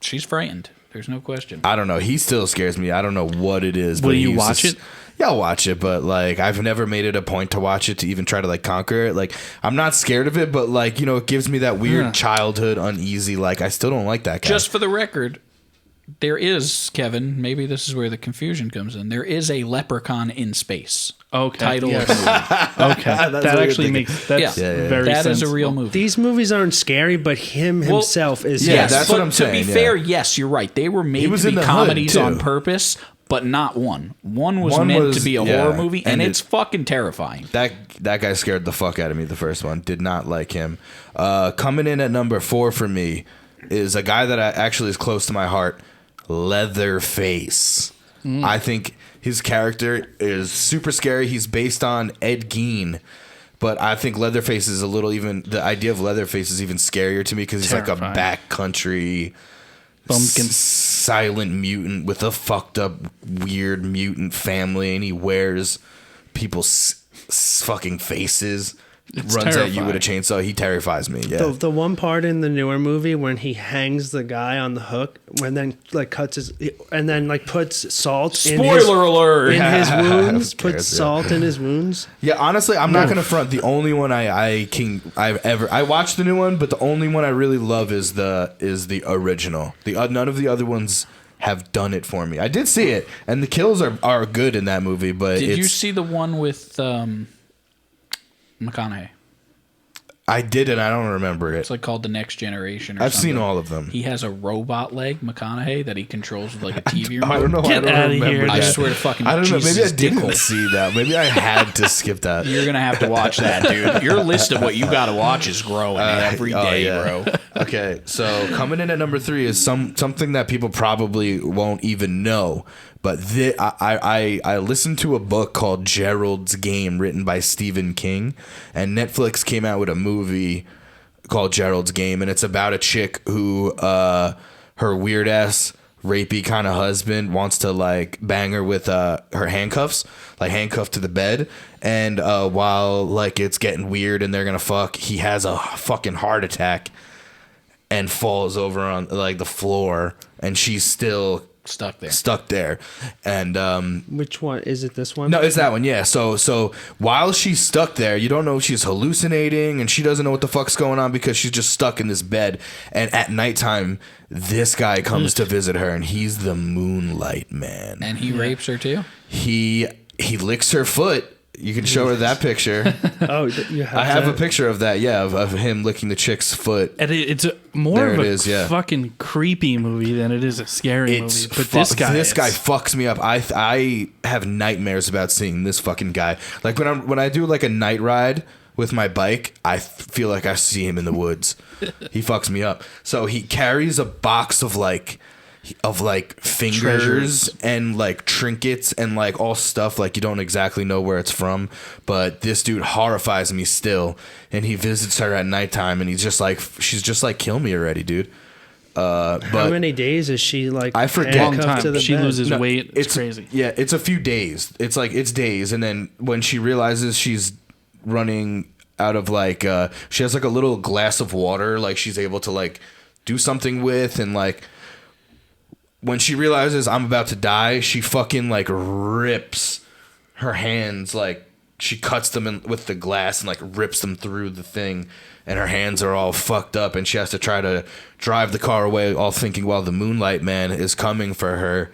[SPEAKER 1] she's frightened. There's no question.
[SPEAKER 2] I don't know. He still scares me. I don't know what it is.
[SPEAKER 3] Will
[SPEAKER 2] but he
[SPEAKER 3] you
[SPEAKER 2] used to
[SPEAKER 3] watch it?
[SPEAKER 2] Yeah, I'll watch it, but like I've never made it a point to watch it to even try to like conquer it. Like I'm not scared of it, but like, you know, it gives me that weird
[SPEAKER 3] Yeah.
[SPEAKER 2] childhood uneasy. Like I still don't like that guy.
[SPEAKER 1] Just for the record, there is, Kevin, maybe this is where the confusion comes in. There is a leprechaun in space.
[SPEAKER 3] Okay.
[SPEAKER 1] Title
[SPEAKER 3] yes.
[SPEAKER 1] of movie.
[SPEAKER 3] Okay.
[SPEAKER 2] That's
[SPEAKER 3] that
[SPEAKER 2] what you're
[SPEAKER 3] actually
[SPEAKER 2] thinking.
[SPEAKER 3] makes that's
[SPEAKER 1] Yeah.
[SPEAKER 2] Yeah.
[SPEAKER 3] very
[SPEAKER 1] That is a
[SPEAKER 3] sensible.
[SPEAKER 1] real movie.
[SPEAKER 5] These movies aren't scary, but himself is.
[SPEAKER 2] Yeah,
[SPEAKER 1] Yes,
[SPEAKER 2] that's
[SPEAKER 1] but
[SPEAKER 2] what I'm
[SPEAKER 1] to
[SPEAKER 2] saying,
[SPEAKER 1] be
[SPEAKER 2] yeah.
[SPEAKER 1] fair, yes, you're right. They were made
[SPEAKER 2] was
[SPEAKER 1] to
[SPEAKER 2] in
[SPEAKER 1] be
[SPEAKER 2] the hood,
[SPEAKER 1] comedies
[SPEAKER 2] too.
[SPEAKER 1] on purpose, but not one. One was
[SPEAKER 2] One
[SPEAKER 1] meant
[SPEAKER 2] was-
[SPEAKER 1] to be a
[SPEAKER 2] yeah,
[SPEAKER 1] horror movie, and
[SPEAKER 2] and
[SPEAKER 1] it's fucking terrifying.
[SPEAKER 2] That guy scared the fuck out of me. The first one did not like him. Coming in at number 4 for me is a guy that actually is close to my heart, Leatherface. I think his character is super scary. He's based on Ed Gein, but I think Leatherface is a little even. The idea of Leatherface is even scarier to me because he's like a
[SPEAKER 3] Terrifying.
[SPEAKER 2] backcountry
[SPEAKER 3] Bumpkin.
[SPEAKER 2] silent mutant with a fucked up weird mutant family, and he wears people's fucking faces runs at you with a chainsaw. He terrifies me. Yeah.
[SPEAKER 5] The one part in the newer movie when he hangs the guy on the hook, when then like cuts his, and then like puts salt.
[SPEAKER 1] Spoiler alert!
[SPEAKER 5] In his wounds,
[SPEAKER 2] Who cares,
[SPEAKER 5] puts salt in his wounds.
[SPEAKER 2] Yeah, honestly, I'm not gonna front. The only one I watched the new one, but the only one I really love is the original. None of the other ones have done it for me. I did see it, and the kills are good in that movie. But
[SPEAKER 1] did you see the one with McConaughey?
[SPEAKER 2] I did, and I don't remember it.
[SPEAKER 1] It's like called The Next Generation. Or
[SPEAKER 2] I've
[SPEAKER 1] something.
[SPEAKER 2] seen all of them.
[SPEAKER 1] He has a robot leg, McConaughey, that he controls with like a TV remote.
[SPEAKER 2] I don't know.
[SPEAKER 3] Get
[SPEAKER 2] I don't
[SPEAKER 3] outta
[SPEAKER 2] remember
[SPEAKER 3] here.
[SPEAKER 2] that.
[SPEAKER 1] I swear to fucking
[SPEAKER 2] I don't know.
[SPEAKER 1] Jesus
[SPEAKER 2] Maybe I didn't
[SPEAKER 1] Dickle.
[SPEAKER 2] see that. Maybe I had to skip that.
[SPEAKER 1] You're gonna have to watch that, dude. Your list of what you gotta watch is growing every day, bro.
[SPEAKER 2] Okay, so coming in at number 3 is something that people probably won't even know. But I listened to a book called Gerald's Game, written by Stephen King, and Netflix came out with a movie called Gerald's Game, and it's about a chick who her weird ass rapey kind of husband wants to like bang her with her handcuffs, like handcuffed to the bed, and while like it's getting weird and they're gonna fuck, he has a fucking heart attack and falls over on like the floor, and she's still stuck there. And
[SPEAKER 5] Which one is it? This one?
[SPEAKER 2] no, it's that one. Yeah. So while she's stuck there, you don't know if she's hallucinating, and she doesn't know what the fuck's going on because she's just stuck in this bed. And at nighttime, this guy comes to visit her, and he's the Moonlight Man.
[SPEAKER 1] And he rapes her too.
[SPEAKER 2] He licks her foot. You can show her that picture.
[SPEAKER 5] Oh, you have
[SPEAKER 2] I have
[SPEAKER 5] that?
[SPEAKER 2] a picture of that. Yeah, of him licking the chick's foot.
[SPEAKER 3] And it's more
[SPEAKER 2] There
[SPEAKER 3] of
[SPEAKER 2] it
[SPEAKER 3] a
[SPEAKER 2] is, yeah.
[SPEAKER 3] fucking creepy movie than it is a scary movie. But
[SPEAKER 2] this guy
[SPEAKER 3] is-
[SPEAKER 2] fucks me up. I have nightmares about seeing this fucking guy. Like when I do like a night ride with my bike, I feel like I see him in the woods. He fucks me up. So he carries a box of like fingers
[SPEAKER 3] Treasures.
[SPEAKER 2] and like trinkets and like all stuff like you don't exactly know where it's from, but this dude horrifies me still, and he visits her at nighttime, and she's just like, kill me already, dude.
[SPEAKER 5] How many days is she like?
[SPEAKER 2] I forget.
[SPEAKER 5] handcuffed
[SPEAKER 3] Long time.
[SPEAKER 5] to the
[SPEAKER 3] She
[SPEAKER 5] bed?
[SPEAKER 3] loses
[SPEAKER 2] No,
[SPEAKER 3] weight. It's crazy.
[SPEAKER 2] Yeah, it's a few days. It's days, and then when she realizes she's running out of like she has like a little glass of water like she's able to like do something with, and like when she realizes I'm about to die, she fucking like rips her hands, like she cuts them in with the glass and like rips them through the thing, and her hands are all fucked up, and she has to try to drive the car away, all thinking while the Moonlight Man is coming for her,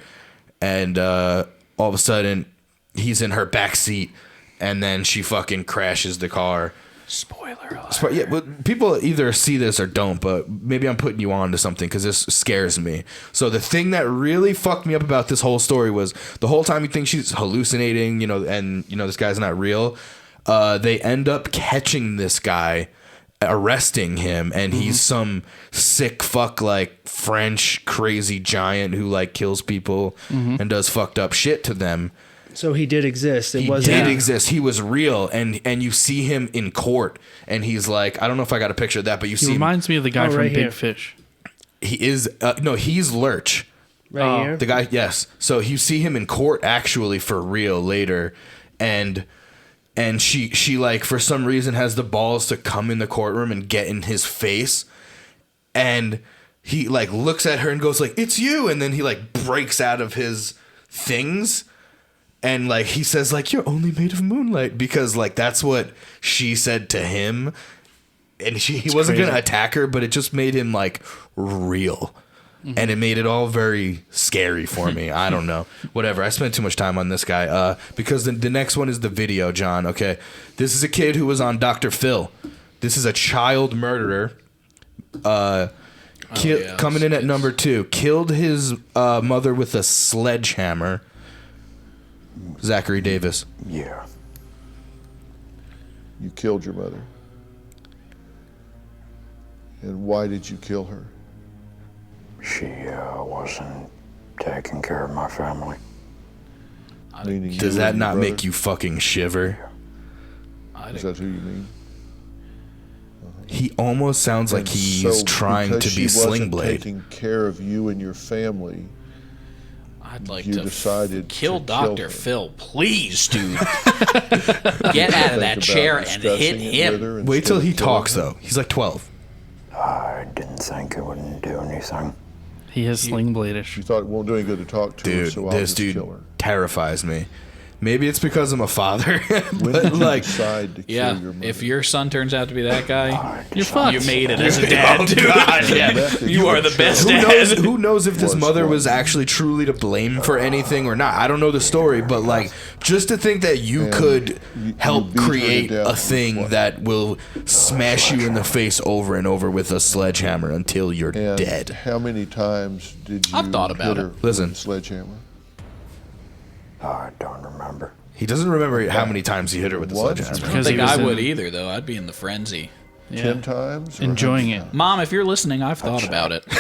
[SPEAKER 2] and all of a sudden he's in her back seat, and then she fucking crashes the car.
[SPEAKER 1] Spoiler alert.
[SPEAKER 2] Yeah, but people either see this or don't, but maybe I'm putting you on to something because this scares me. So the thing that really fucked me up about this whole story was the whole time you think she's hallucinating, and this guy's not real. They end up catching this guy, arresting him, and he's some sick fuck like French crazy giant who like kills people and does fucked up shit to them.
[SPEAKER 5] So he did exist.
[SPEAKER 2] He did exist. He was real, and you see him in court, and he's like, I don't know if I got a picture of that, but you
[SPEAKER 3] He
[SPEAKER 2] see
[SPEAKER 3] reminds me of the guy from
[SPEAKER 5] right
[SPEAKER 3] Big
[SPEAKER 5] here.
[SPEAKER 3] Fish.
[SPEAKER 2] he is no, he's Lurch.
[SPEAKER 5] Right here.
[SPEAKER 2] The guy, yes. So you see him in court actually for real later, and she like for some reason has the balls to come in the courtroom and get in his face, and he like looks at her and goes like, "It's you," and then he like breaks out of his things. And like he says like, "You're only made of moonlight," because like that's what she said to him, and he wasn't
[SPEAKER 3] crazy.
[SPEAKER 2] gonna attack her, but it just made him like real, and it made it all very scary for me. I don't know, whatever. I spent too much time on this guy because the next one is the video, John. Okay, this is a kid who was on Dr. Phil. This is a child murderer. Coming in at number 2, killed his mother with a sledgehammer. Zachary Davis.
[SPEAKER 4] Yeah. You killed your mother. And why did you kill her?
[SPEAKER 6] She wasn't taking care of my family.
[SPEAKER 4] Meaning
[SPEAKER 2] Does
[SPEAKER 4] you
[SPEAKER 2] that
[SPEAKER 4] and your
[SPEAKER 2] not
[SPEAKER 4] brother?
[SPEAKER 2] make you fucking shiver?
[SPEAKER 4] Is that who you mean?
[SPEAKER 2] He almost sounds like
[SPEAKER 4] And
[SPEAKER 2] he's
[SPEAKER 4] so
[SPEAKER 2] trying
[SPEAKER 4] because
[SPEAKER 2] to
[SPEAKER 4] she
[SPEAKER 2] be
[SPEAKER 4] wasn't
[SPEAKER 2] Sling Blade.
[SPEAKER 4] taking care of you and your family,
[SPEAKER 1] I'd like
[SPEAKER 4] you
[SPEAKER 1] to
[SPEAKER 4] decided
[SPEAKER 1] kill
[SPEAKER 4] to
[SPEAKER 1] Dr.
[SPEAKER 4] kill her?
[SPEAKER 1] Phil. Please, dude. Get out of that
[SPEAKER 4] Think
[SPEAKER 1] chair
[SPEAKER 4] about
[SPEAKER 1] and
[SPEAKER 4] discussing
[SPEAKER 1] hit
[SPEAKER 4] it with
[SPEAKER 1] him.
[SPEAKER 4] her
[SPEAKER 2] Wait
[SPEAKER 4] instead
[SPEAKER 2] till
[SPEAKER 4] of
[SPEAKER 2] he
[SPEAKER 4] killing
[SPEAKER 2] talks,
[SPEAKER 4] her?
[SPEAKER 2] though. He's like 12.
[SPEAKER 6] I didn't think it wouldn't do anything.
[SPEAKER 3] He is sling bladish.
[SPEAKER 4] You thought it won't do any good to talk to her,
[SPEAKER 2] Dude,
[SPEAKER 4] so I'll
[SPEAKER 2] this
[SPEAKER 4] just
[SPEAKER 2] dude
[SPEAKER 4] kill her.
[SPEAKER 2] terrifies me. Maybe it's because I'm a father,
[SPEAKER 4] When
[SPEAKER 2] but
[SPEAKER 4] did you
[SPEAKER 2] like,
[SPEAKER 4] decide to kill
[SPEAKER 1] Yeah,
[SPEAKER 4] your mother?
[SPEAKER 1] if your son turns out to be that guy,
[SPEAKER 3] You're fucked.
[SPEAKER 1] you made it as a dad, dude.
[SPEAKER 4] Method
[SPEAKER 1] You are the
[SPEAKER 4] chose
[SPEAKER 1] best
[SPEAKER 2] who
[SPEAKER 1] dad.
[SPEAKER 2] knows? Who knows if this
[SPEAKER 4] Was
[SPEAKER 2] mother
[SPEAKER 4] what?
[SPEAKER 2] was actually truly to blame for anything or not? I don't know the story, but like, just to think that you
[SPEAKER 4] And
[SPEAKER 2] could
[SPEAKER 4] you
[SPEAKER 2] help
[SPEAKER 4] beat her to
[SPEAKER 2] create
[SPEAKER 4] death
[SPEAKER 2] a
[SPEAKER 4] with
[SPEAKER 2] thing
[SPEAKER 4] what?
[SPEAKER 2] that will smash you in the face over and over with a sledgehammer until you're
[SPEAKER 4] And
[SPEAKER 2] dead.
[SPEAKER 4] how many times did you
[SPEAKER 1] I've thought about
[SPEAKER 4] hit
[SPEAKER 1] it.
[SPEAKER 4] her
[SPEAKER 2] Listen.
[SPEAKER 4] with a sledgehammer?
[SPEAKER 6] I don't remember.
[SPEAKER 2] He doesn't remember how many times he hit her with the
[SPEAKER 4] What?
[SPEAKER 2] sledgehammer.
[SPEAKER 1] I don't
[SPEAKER 3] Because
[SPEAKER 1] think
[SPEAKER 3] he was
[SPEAKER 1] I
[SPEAKER 3] in-
[SPEAKER 1] would either, though. I'd be in the frenzy.
[SPEAKER 4] 10 times? or
[SPEAKER 3] Enjoying
[SPEAKER 4] 100
[SPEAKER 3] it.
[SPEAKER 1] Mom, if you're listening, I've thought about it. I've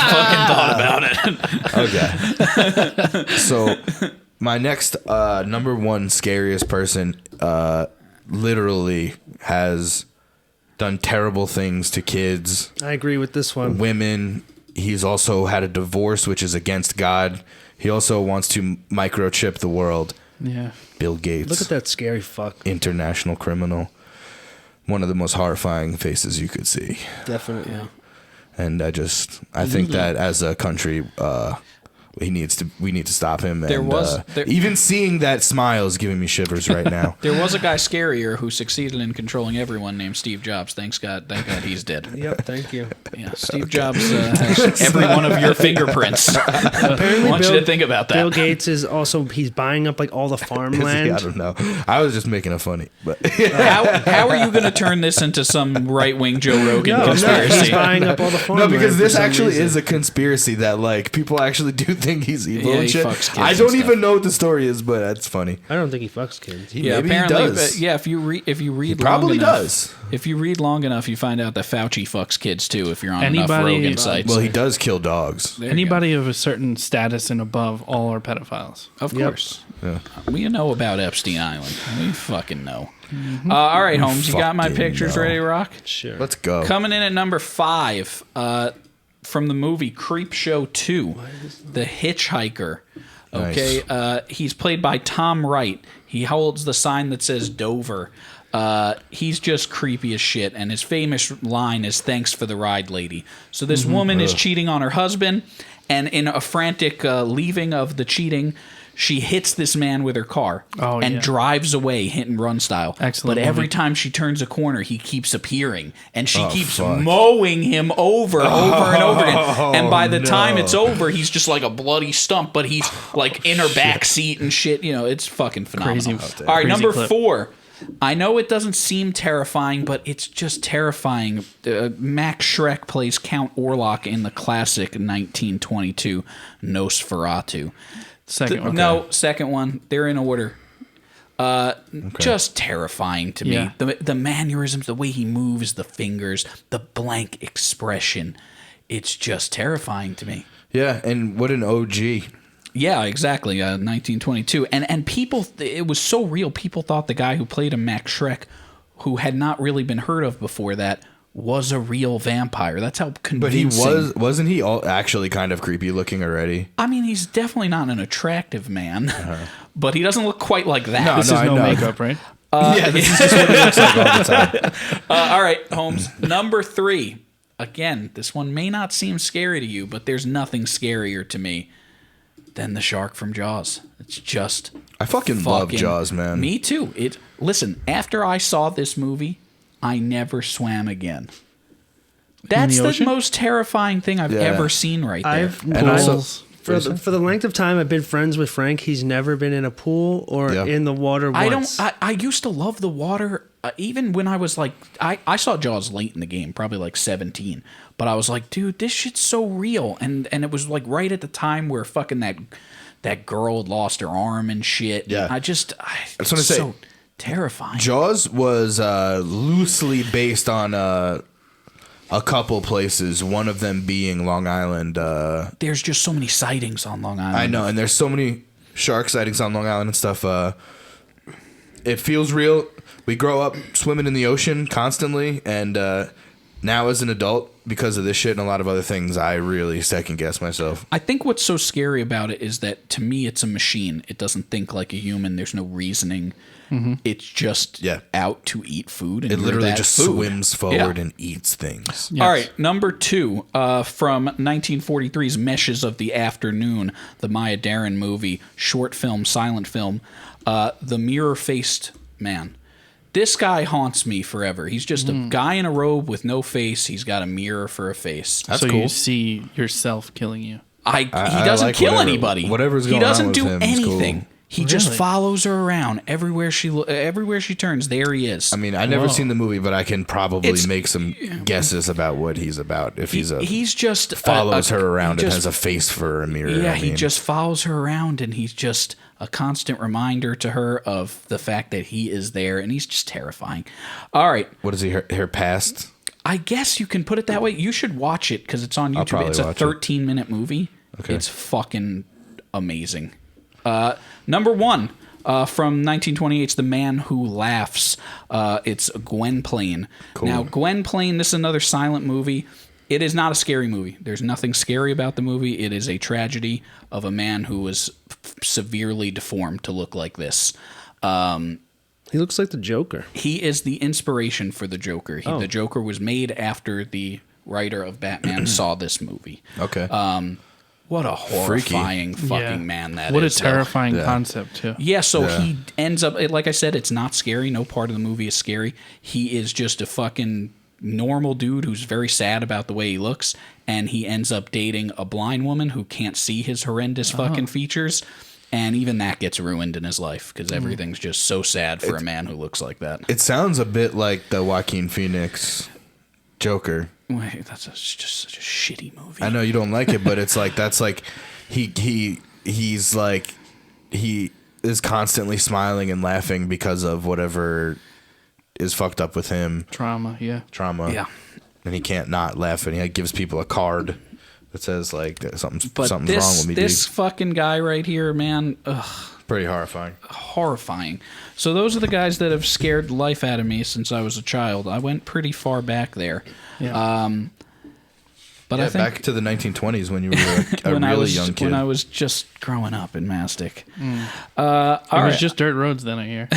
[SPEAKER 1] fucking thought about it.
[SPEAKER 2] Okay. So, my next number one scariest person literally has done terrible things to kids,
[SPEAKER 5] I agree with this one.
[SPEAKER 2] women. He's also had a divorce, which is against God. He also wants to microchip the world.
[SPEAKER 3] Yeah.
[SPEAKER 2] Bill Gates,
[SPEAKER 5] Look at that scary fuck.
[SPEAKER 2] international criminal. One of the most horrifying faces you could see.
[SPEAKER 5] Definitely.
[SPEAKER 2] And I think that as a country, we need to stop him.
[SPEAKER 1] There
[SPEAKER 2] And
[SPEAKER 1] was-
[SPEAKER 2] even seeing that smile is giving me shivers right now.
[SPEAKER 1] There was a guy scarier who succeeded in controlling everyone named Steve Jobs. Thank God he's dead.
[SPEAKER 5] Yep, thank you.
[SPEAKER 1] Yeah, Steve Jobs has every one of your fingerprints. I want you to think about that.
[SPEAKER 5] Bill Gates is also, he's buying up like all the farmland.
[SPEAKER 2] I don't know. I was just making it funny, but
[SPEAKER 1] How are you going to turn this into some right-wing Joe Rogan
[SPEAKER 5] No, he's
[SPEAKER 1] conspiracy?
[SPEAKER 5] buying up all the
[SPEAKER 2] no,
[SPEAKER 5] farmland.
[SPEAKER 2] because
[SPEAKER 5] for
[SPEAKER 2] this
[SPEAKER 5] some
[SPEAKER 2] actually
[SPEAKER 5] reason.
[SPEAKER 2] is a conspiracy that like people actually do think he's evil
[SPEAKER 1] Yeah,
[SPEAKER 2] and
[SPEAKER 1] he
[SPEAKER 2] shit.
[SPEAKER 1] fucks kids
[SPEAKER 2] I
[SPEAKER 1] and
[SPEAKER 2] don't
[SPEAKER 1] stuff.
[SPEAKER 2] even know what the story is, but that's funny.
[SPEAKER 5] I don't think he fucks kids.
[SPEAKER 1] Yeah,
[SPEAKER 2] Maybe he
[SPEAKER 1] apparently,
[SPEAKER 2] does.
[SPEAKER 1] yeah. If you read,
[SPEAKER 2] probably
[SPEAKER 1] long enough,
[SPEAKER 2] does.
[SPEAKER 1] If you read long enough, you find out that Fauci fucks kids too. If you're on enough
[SPEAKER 3] Anybody-
[SPEAKER 1] Rogan sites,
[SPEAKER 2] Well, he does kill dogs.
[SPEAKER 1] There you
[SPEAKER 3] Anybody of a certain status and above, all are pedophiles.
[SPEAKER 1] go. Of
[SPEAKER 5] Yep.
[SPEAKER 1] course,
[SPEAKER 2] Yeah.
[SPEAKER 1] we know about Epstein Island. We fucking know. All right, Holmes, you got my
[SPEAKER 2] Fucking
[SPEAKER 1] pictures
[SPEAKER 2] know.
[SPEAKER 1] ready to rock?
[SPEAKER 5] Sure.
[SPEAKER 2] Let's go.
[SPEAKER 1] Coming in at number 5, from the movie Creep Show 2, The Hitchhiker. Okay, he's played by Tom Wright. He holds the sign that says Dover. He's just creepy as shit, and his famous line is "Thanks for the ride, lady." So this woman is cheating on her husband, and in a frantic leaving of the cheating, she hits this man with her car and drives away, hit and run style.
[SPEAKER 3] Excellent
[SPEAKER 1] But every
[SPEAKER 3] movie.
[SPEAKER 1] time she turns a corner, he keeps appearing, and she keeps
[SPEAKER 2] fuck.
[SPEAKER 1] mowing him over and over again. And by the time it's over, he's just like a bloody stump, but he's like in her back seat and shit. You know, it's fucking phenomenal.
[SPEAKER 3] Crazy-
[SPEAKER 1] All right,
[SPEAKER 3] crazy
[SPEAKER 1] number
[SPEAKER 3] clip.
[SPEAKER 1] 4. I know it doesn't seem terrifying, but it's just terrifying. Max Schreck plays Count Orlok in the classic 1922 Nosferatu.
[SPEAKER 3] Second one.
[SPEAKER 1] No, second one. They're in order. Just terrifying to me.
[SPEAKER 3] Yeah.
[SPEAKER 1] The mannerisms, the way he moves, the fingers, the blank expression. It's just terrifying to me.
[SPEAKER 2] Yeah, and what an OG.
[SPEAKER 1] Yeah, exactly. 1922, and people, it was so real. People thought the guy who played him, Max Schreck, who had not really been heard of before that, was a real vampire. That's how convincing.
[SPEAKER 2] But wasn't he all actually kind of creepy looking already?
[SPEAKER 1] I mean, he's definitely not an attractive man, but he doesn't look quite like that.
[SPEAKER 3] This
[SPEAKER 2] No,
[SPEAKER 3] is no
[SPEAKER 2] I know.
[SPEAKER 3] makeup, right?
[SPEAKER 2] Yeah, this is just what he looks like all the time.
[SPEAKER 1] All right, Holmes. Number 3. Again, this one may not seem scary to you, but there's nothing scarier to me than the shark from Jaws. It's just
[SPEAKER 2] I fucking love Jaws, man.
[SPEAKER 1] Me too. Listen, after I saw this movie, I never swam again. That's the
[SPEAKER 3] ocean?
[SPEAKER 1] most terrifying thing I've
[SPEAKER 2] Yeah.
[SPEAKER 1] ever seen right there.
[SPEAKER 2] And also,
[SPEAKER 5] for the length of time I've been friends with Frank, he's never been in a pool or
[SPEAKER 2] Yeah.
[SPEAKER 5] in the water once.
[SPEAKER 1] I used to love the water. Even when I was like, I saw Jaws late in the game, probably like 17. But I was like, dude, this shit's so real. And it was like right at the time where fucking that girl had lost her arm and shit.
[SPEAKER 2] Yeah.
[SPEAKER 1] That's
[SPEAKER 2] what I
[SPEAKER 1] it's
[SPEAKER 2] say.
[SPEAKER 1] so terrifying.
[SPEAKER 2] Jaws was loosely based on a couple places, one of them being Long Island.
[SPEAKER 1] There's just so many sightings on Long Island.
[SPEAKER 2] I know, and there's so many shark sightings on Long Island and stuff. It feels real. We grow up swimming in the ocean constantly, and now as an adult, because of this shit and a lot of other things, I really second guess myself.
[SPEAKER 1] I think what's so scary about it is that to me it's a machine. It doesn't think like a human. There's no reasoning. It's just out to eat food. And
[SPEAKER 2] It literally just
[SPEAKER 1] food.
[SPEAKER 2] swims forward and eats things.
[SPEAKER 1] All right, number 2 from 1943's Meshes of the Afternoon, the Maya Deren movie, short film, silent film, The Mirror-Faced Man. This guy haunts me forever. He's just a guy in a robe with no face. He's got a mirror for a face.
[SPEAKER 2] That's
[SPEAKER 3] so
[SPEAKER 2] cool.
[SPEAKER 3] you see yourself killing you.
[SPEAKER 1] He doesn't
[SPEAKER 2] like
[SPEAKER 1] kill
[SPEAKER 2] whatever-
[SPEAKER 1] anybody.
[SPEAKER 2] whatever's going
[SPEAKER 1] he doesn't
[SPEAKER 2] on with
[SPEAKER 1] do
[SPEAKER 2] him is cool.
[SPEAKER 1] anything. He just
[SPEAKER 3] Really?
[SPEAKER 1] follows her around everywhere she turns. There he is.
[SPEAKER 2] I mean, I've never
[SPEAKER 3] Whoa.
[SPEAKER 2] seen the movie, but I can probably
[SPEAKER 1] It's-
[SPEAKER 2] make some guesses about what he's about. If
[SPEAKER 1] he's just
[SPEAKER 2] follows her around
[SPEAKER 1] he
[SPEAKER 2] and
[SPEAKER 1] just-
[SPEAKER 2] has a face for a mirror.
[SPEAKER 1] Yeah,
[SPEAKER 2] I
[SPEAKER 1] he
[SPEAKER 2] mean,
[SPEAKER 1] just follows her around, and he's just a constant reminder to her of the fact that he is there, and he's just terrifying. All right,
[SPEAKER 2] What is he? Her past?
[SPEAKER 1] I guess you can put it that way. You should watch it because it's on
[SPEAKER 2] I'll
[SPEAKER 1] YouTube.
[SPEAKER 2] probably
[SPEAKER 1] It's a
[SPEAKER 2] watch it.
[SPEAKER 1] 13-minute movie.
[SPEAKER 2] Okay.
[SPEAKER 1] It's fucking amazing. Number 1 from 1928's The Man Who Laughs. It's Gwynplaine.
[SPEAKER 2] Cool.
[SPEAKER 1] Now, Gwynplaine, this is another silent movie. It is not a scary movie. There's nothing scary about the movie. It is a tragedy of a man who was severely deformed to look like this.
[SPEAKER 5] He looks like the Joker.
[SPEAKER 1] He is the inspiration for the Joker. The Joker was made after the writer of Batman saw this movie.
[SPEAKER 2] Okay.
[SPEAKER 1] What a horrifying fucking
[SPEAKER 3] Yeah.
[SPEAKER 1] man that
[SPEAKER 3] What
[SPEAKER 1] is.
[SPEAKER 3] a
[SPEAKER 1] though.
[SPEAKER 3] terrifying
[SPEAKER 2] Yeah.
[SPEAKER 3] concept, too.
[SPEAKER 1] Yeah, so
[SPEAKER 2] Yeah.
[SPEAKER 1] he ends up, like I said, it's not scary. No part of the movie is scary. He is just a fucking normal dude who's very sad about the way he looks, and he ends up dating a blind woman who can't see his horrendous fucking features, and even that gets ruined in his life because everything's just so sad for a man who looks like that.
[SPEAKER 2] It sounds a bit like the Joaquin Phoenix Joker.
[SPEAKER 1] Wait, just such a shitty movie.
[SPEAKER 2] I know you don't like it, but it's like that's like he is constantly smiling and laughing because of whatever is fucked up with him,
[SPEAKER 3] Trauma, yeah.
[SPEAKER 2] trauma.
[SPEAKER 1] Yeah.
[SPEAKER 2] And he can't not laugh, and he gives people a card that says like that something's
[SPEAKER 1] But
[SPEAKER 2] wrong with me.
[SPEAKER 1] this
[SPEAKER 2] Dude.
[SPEAKER 1] fucking guy right here, man,
[SPEAKER 2] Pretty horrifying.
[SPEAKER 1] horrifying. So those are the guys that have scared the life out of me since I was a child. I went pretty far back there.
[SPEAKER 3] Yeah.
[SPEAKER 1] But
[SPEAKER 2] Yeah,
[SPEAKER 1] I think
[SPEAKER 2] back to the 1920s when you were a
[SPEAKER 1] when
[SPEAKER 2] really
[SPEAKER 1] I was
[SPEAKER 2] young kid.
[SPEAKER 1] when I was just growing up in Mastic.
[SPEAKER 3] It
[SPEAKER 1] All
[SPEAKER 3] was
[SPEAKER 1] right.
[SPEAKER 3] just dirt roads then, I hear.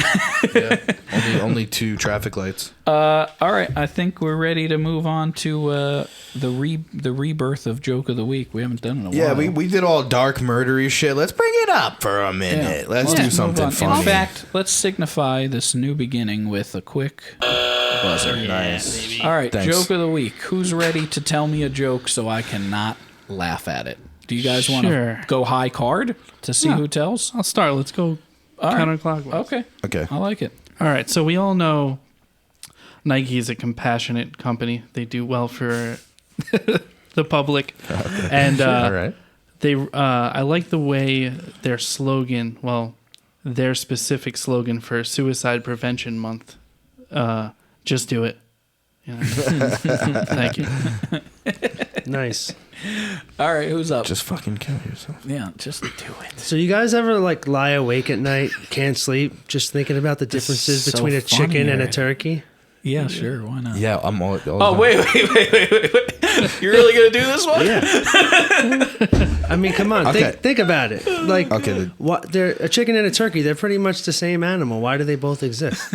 [SPEAKER 2] only 2 traffic lights.
[SPEAKER 1] All right, I think we're ready to move on to the rebirth of Joke of the Week. We haven't done it in a
[SPEAKER 2] Yeah,
[SPEAKER 1] while.
[SPEAKER 2] we did all dark murdery shit. Let's bring it up for a minute. Let's do
[SPEAKER 1] move
[SPEAKER 2] something
[SPEAKER 1] on.
[SPEAKER 2] funny.
[SPEAKER 1] In fact, let's signify this new beginning with a quick buzzer.
[SPEAKER 2] Nice.
[SPEAKER 1] All right,
[SPEAKER 2] Thanks.
[SPEAKER 1] Joke of the Week. Who's ready to tell me a joke so I cannot laugh at it? Do you guys want
[SPEAKER 3] Sure.
[SPEAKER 1] to go high card to see
[SPEAKER 3] Yeah.
[SPEAKER 1] who tells?
[SPEAKER 3] I'll start. Let's go
[SPEAKER 1] All right.
[SPEAKER 3] counterclockwise.
[SPEAKER 1] Okay.
[SPEAKER 2] Okay.
[SPEAKER 1] I like it.
[SPEAKER 3] All right, so we all know Nike is a compassionate company. They do well for the public, and
[SPEAKER 2] All right.
[SPEAKER 3] they. I like the way their slogan. Well, their specific slogan for Suicide Prevention Month. Just do it. You know? Thank you.
[SPEAKER 5] Nice.
[SPEAKER 1] All right, who's up?
[SPEAKER 2] Just fucking kill yourself.
[SPEAKER 1] yeah, just do it.
[SPEAKER 5] So you guys ever like lie awake at night, can't sleep, just thinking about the differences
[SPEAKER 1] so
[SPEAKER 5] between a chicken
[SPEAKER 1] funny,
[SPEAKER 5] and a
[SPEAKER 1] Eric.
[SPEAKER 5] turkey?
[SPEAKER 1] Yeah, sure. Why not?
[SPEAKER 2] Yeah, I'm all.
[SPEAKER 1] Oh, wait. You're really going to do this one?
[SPEAKER 5] Yeah. I mean, come on,
[SPEAKER 2] Okay.
[SPEAKER 5] think about it. Like,
[SPEAKER 2] Okay,
[SPEAKER 5] what? They're a chicken and a turkey. They're pretty much the same animal. Why do they both exist?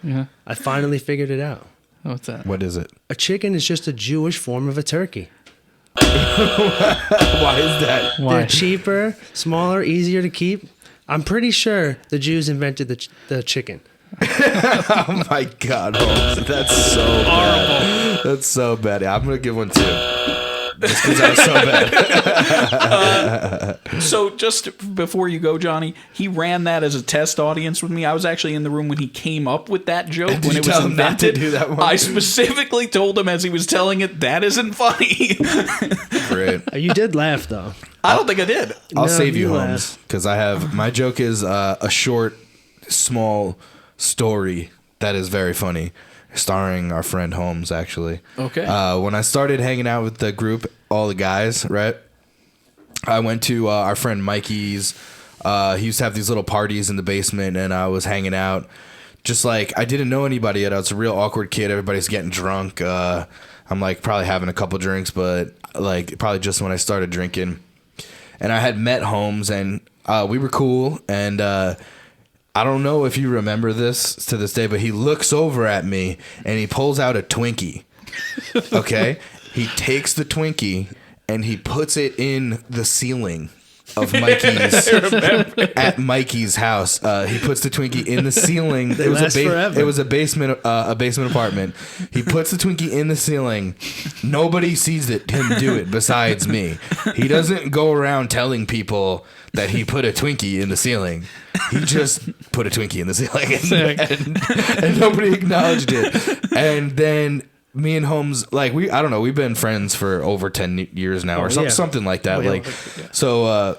[SPEAKER 3] Yeah.
[SPEAKER 5] I finally figured it out.
[SPEAKER 3] What's that?
[SPEAKER 2] What is it?
[SPEAKER 5] A chicken is just a Jewish form of a turkey.
[SPEAKER 2] Why is that?
[SPEAKER 3] Why?
[SPEAKER 5] They're cheaper, smaller, easier to keep. I'm pretty sure the Jews invented the chicken.
[SPEAKER 2] Oh my god, Holmes, that's so bad. That's so bad. I'm gonna give one 2. Just because that was so bad.
[SPEAKER 1] So just before you go, Johnny, he ran that as a test audience with me. I was actually in the room when he came up with that joke
[SPEAKER 2] Did
[SPEAKER 1] when
[SPEAKER 2] you
[SPEAKER 1] it was
[SPEAKER 2] tell him not to
[SPEAKER 1] invented.
[SPEAKER 2] do that one?
[SPEAKER 1] I specifically told him as he was telling it, that isn't funny.
[SPEAKER 2] Great.
[SPEAKER 5] You did laugh though.
[SPEAKER 1] I don't think I did.
[SPEAKER 2] I'll
[SPEAKER 5] No,
[SPEAKER 2] save you,
[SPEAKER 5] you
[SPEAKER 2] Holmes, because I have my joke is a short, small story that is very funny, starring our friend Holmes. Actually,
[SPEAKER 1] Okay.
[SPEAKER 2] When I started hanging out with the group, all the guys, right? I went to our friend Mikey's. He used to have these little parties in the basement, and I was hanging out, just like I didn't know anybody yet. I was a real awkward kid. Everybody's getting drunk. I'm like probably having a couple drinks, but like probably just when I started drinking. And I had met Holmes, and we were cool. And I don't know if you remember this to this day, but he looks over at me and he pulls out a Twinkie. Okay? He takes the Twinkie and he puts it in the ceiling of Mikey's at Mikey's house. He puts the Twinkie in the ceiling.
[SPEAKER 5] They last forever.
[SPEAKER 2] It was a basement apartment. He puts the Twinkie in the ceiling. Nobody sees him do it besides me. He doesn't go around telling people that he put a Twinkie in the ceiling. He just put a Twinkie in the ceiling, and nobody acknowledged it. And then me and Holmes, like I don't know, we've been friends for over 10 years now, or something like that. So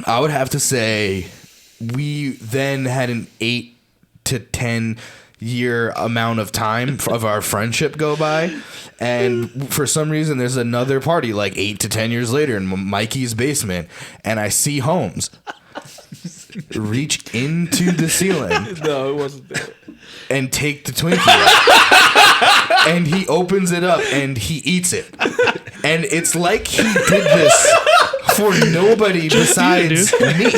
[SPEAKER 2] I would have to say we then had an 8 to 10 year amount of time of our friendship go by, and for some reason there's another party like 8 to 10 years later in Mikey's basement, and I see Holmes reach into the ceiling.
[SPEAKER 1] No, it wasn't there.
[SPEAKER 2] And take the Twinkie. And he opens it up and he eats it. And it's like he did this for nobody besides me.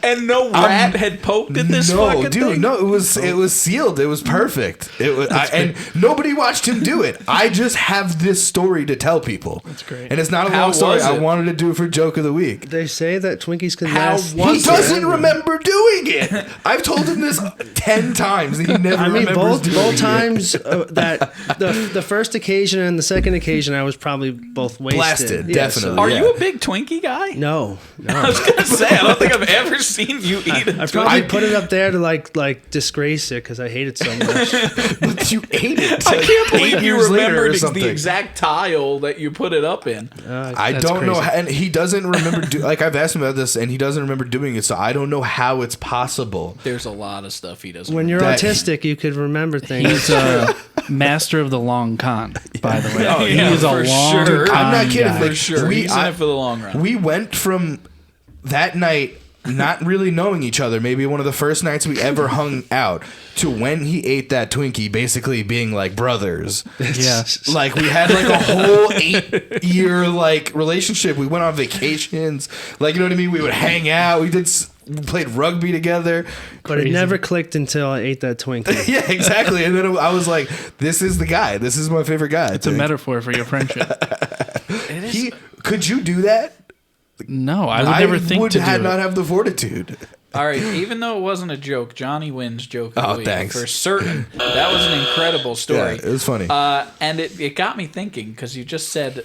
[SPEAKER 1] And no rat had poked at this fucking thing?
[SPEAKER 2] No, it was sealed. It was perfect. It was, and nobody watched him do it. I just have this story to tell people. That's
[SPEAKER 3] great.
[SPEAKER 2] And it's not a long story. I wanted to do it for Joke of the Week.
[SPEAKER 5] They say that Twinkies can
[SPEAKER 1] How
[SPEAKER 5] last.
[SPEAKER 2] He doesn't remember doing it. I've told him this 10 times. And he never remembers doing
[SPEAKER 5] both
[SPEAKER 2] it.
[SPEAKER 5] times that the first occasion and the second occasion, I was probably both wasted.
[SPEAKER 2] Blasted,
[SPEAKER 5] Yeah,
[SPEAKER 2] definitely.
[SPEAKER 5] so-
[SPEAKER 1] Are you a big Twinkie guy?
[SPEAKER 5] No.
[SPEAKER 1] I was gonna say I don't think I've ever seen you eat a
[SPEAKER 5] I
[SPEAKER 1] Twinkie.
[SPEAKER 5] probably put it up there to like disgrace it because I hate it so much.
[SPEAKER 2] But you ate it.
[SPEAKER 1] I can't
[SPEAKER 2] 8
[SPEAKER 1] believe you
[SPEAKER 2] years later or
[SPEAKER 1] remembered
[SPEAKER 2] something.
[SPEAKER 1] the exact tile that you put it up in.
[SPEAKER 2] I
[SPEAKER 3] That's
[SPEAKER 2] don't know,
[SPEAKER 3] crazy.
[SPEAKER 2] and he doesn't remember. Like I've asked him about this, and he doesn't remember doing it. So I don't know how it's possible.
[SPEAKER 1] There's a lot of stuff he doesn't.
[SPEAKER 5] When you're
[SPEAKER 2] That-
[SPEAKER 5] autistic, you could remember things.
[SPEAKER 3] He's a master of the long con, by the way.
[SPEAKER 1] Oh, yeah,
[SPEAKER 3] He's a
[SPEAKER 1] for
[SPEAKER 3] long
[SPEAKER 1] sure.
[SPEAKER 3] con
[SPEAKER 2] I'm not kidding.
[SPEAKER 3] guy.
[SPEAKER 2] Like,
[SPEAKER 1] For sure. He's in it for the long run.
[SPEAKER 2] We went from that night not really knowing each other, maybe one of the first nights we ever hung out, to when he ate that Twinkie, basically being like brothers.
[SPEAKER 3] Yeah.
[SPEAKER 2] Like we had like a whole 8-year like relationship. We went on vacations. Like, you know what I mean? We would hang out. We played rugby together.
[SPEAKER 5] But it never clicked until I ate that Twinkie.
[SPEAKER 2] Yeah, exactly. And then I was like, this is the guy. This is my favorite guy.
[SPEAKER 3] It's a metaphor for your friendship.
[SPEAKER 2] Could you do that?
[SPEAKER 3] No, I would never think to do it.
[SPEAKER 2] not have the fortitude.
[SPEAKER 1] All right, even though it wasn't a joke, Johnny wins joke of the week.
[SPEAKER 2] Thanks.
[SPEAKER 1] For certain. That was an incredible story.
[SPEAKER 2] Yeah, it was funny.
[SPEAKER 1] And it got me thinking, because you just said,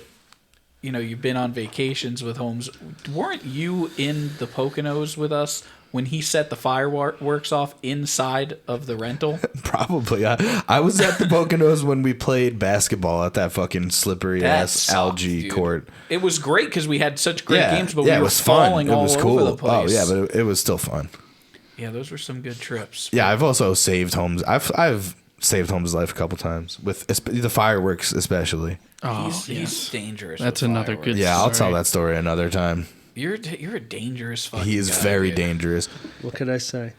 [SPEAKER 1] you've been on vacations with Holmes. Weren't you in the Poconos with us when he set the fireworks off inside of the rental?
[SPEAKER 2] Probably. I was at the Poconos when we played basketball at that fucking slippery
[SPEAKER 1] That
[SPEAKER 2] ass
[SPEAKER 1] sucked,
[SPEAKER 2] algae
[SPEAKER 1] dude.
[SPEAKER 2] court.
[SPEAKER 1] It was great because we had such great games, but we
[SPEAKER 2] it
[SPEAKER 1] were
[SPEAKER 2] was fun.
[SPEAKER 1] falling
[SPEAKER 2] It
[SPEAKER 1] all
[SPEAKER 2] was
[SPEAKER 1] over
[SPEAKER 2] cool.
[SPEAKER 1] the place.
[SPEAKER 2] Oh yeah, but it was still fun.
[SPEAKER 1] Yeah, those were some good trips.
[SPEAKER 2] Yeah, I've also saved Holmes. I've saved Holmes' life a couple times with the fireworks, especially.
[SPEAKER 3] Oh,
[SPEAKER 1] He's dangerous.
[SPEAKER 3] That's
[SPEAKER 1] with
[SPEAKER 3] another
[SPEAKER 1] fireworks.
[SPEAKER 3] good
[SPEAKER 2] Yeah, I'll tell
[SPEAKER 3] story.
[SPEAKER 2] that story another time.
[SPEAKER 1] You're a dangerous fucking
[SPEAKER 2] He is
[SPEAKER 1] guy,
[SPEAKER 2] very
[SPEAKER 1] dude.
[SPEAKER 2] dangerous.
[SPEAKER 5] What could I say?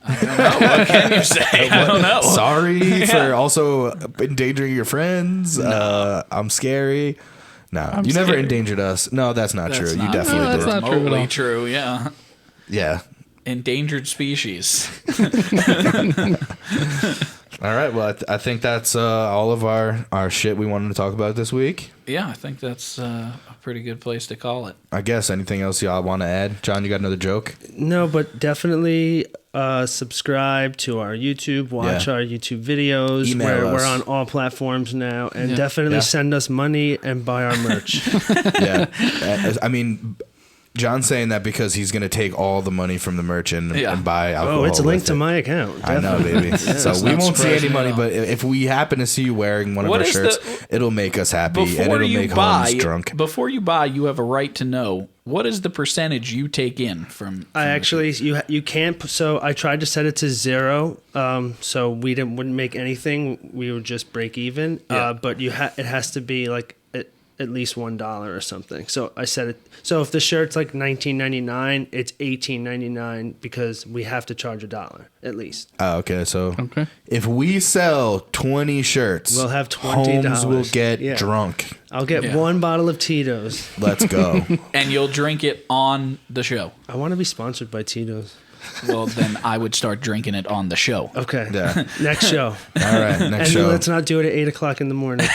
[SPEAKER 1] I don't know. What can you say? I don't know.
[SPEAKER 2] Sorry for also endangering your friends. I'm scary. No, you never
[SPEAKER 3] scary.
[SPEAKER 2] endangered us. No, that's not
[SPEAKER 1] That's
[SPEAKER 2] true. You
[SPEAKER 1] not-
[SPEAKER 2] definitely
[SPEAKER 3] No, that's
[SPEAKER 2] did.
[SPEAKER 3] not true at
[SPEAKER 1] Remotely
[SPEAKER 3] all.
[SPEAKER 1] true, yeah.
[SPEAKER 2] Yeah.
[SPEAKER 1] Endangered species.
[SPEAKER 2] All right. Well, I think that's all of our shit we wanted to talk about this week.
[SPEAKER 1] Yeah, I think that's a pretty good place to call it.
[SPEAKER 2] I guess anything else y'all want to add? John, you got another joke?
[SPEAKER 5] No, but definitely subscribe to our YouTube, watch
[SPEAKER 2] Yeah.
[SPEAKER 5] our YouTube videos.
[SPEAKER 2] Email us.
[SPEAKER 5] We're on all platforms now, and
[SPEAKER 3] Yeah.
[SPEAKER 5] definitely
[SPEAKER 2] Yeah.
[SPEAKER 5] send us money and buy our merch.
[SPEAKER 2] Yeah. I mean, John's saying that because he's going to take all the money from the merchant and buy alcohol.
[SPEAKER 5] Oh, it's linked
[SPEAKER 2] with
[SPEAKER 5] to
[SPEAKER 2] it.
[SPEAKER 5] my account.
[SPEAKER 2] I know, baby. So
[SPEAKER 1] It's
[SPEAKER 2] we
[SPEAKER 1] not
[SPEAKER 2] won't see any
[SPEAKER 1] surprising
[SPEAKER 2] money,
[SPEAKER 1] at all.
[SPEAKER 2] but if we happen to see you wearing one of
[SPEAKER 1] What
[SPEAKER 2] our
[SPEAKER 1] is
[SPEAKER 2] shirts,
[SPEAKER 1] the-
[SPEAKER 2] it'll make us happy and
[SPEAKER 1] Before
[SPEAKER 2] it'll
[SPEAKER 1] you
[SPEAKER 2] make
[SPEAKER 1] buy,
[SPEAKER 2] Holmes drunk.
[SPEAKER 1] before you buy, you have a right to know what is the percentage you take in from.
[SPEAKER 5] I actually you can't. So I tried to set it to 0. So wouldn't make anything. We would just break even.
[SPEAKER 1] Yeah.
[SPEAKER 5] But it has to be like at least $1 or something. So I said it. So if the shirt's like $19.99, it's $18.99 because we have to charge $1 at least.
[SPEAKER 2] Oh, okay. So
[SPEAKER 3] Okay.
[SPEAKER 2] if we sell 20 shirts,
[SPEAKER 5] We'll have $20.
[SPEAKER 2] Holmes will get
[SPEAKER 5] Yeah.
[SPEAKER 2] drunk.
[SPEAKER 5] I'll get
[SPEAKER 1] Yeah.
[SPEAKER 5] one bottle of Tito's.
[SPEAKER 2] Let's go.
[SPEAKER 1] And you'll drink it on the show.
[SPEAKER 5] I want to be sponsored by Tito's.
[SPEAKER 1] Well, then I would start drinking it on the show.
[SPEAKER 5] Okay.
[SPEAKER 2] Yeah.
[SPEAKER 5] Next show.
[SPEAKER 2] All right. Next
[SPEAKER 5] And
[SPEAKER 2] show.
[SPEAKER 5] let's not do it at 8 o'clock in the morning.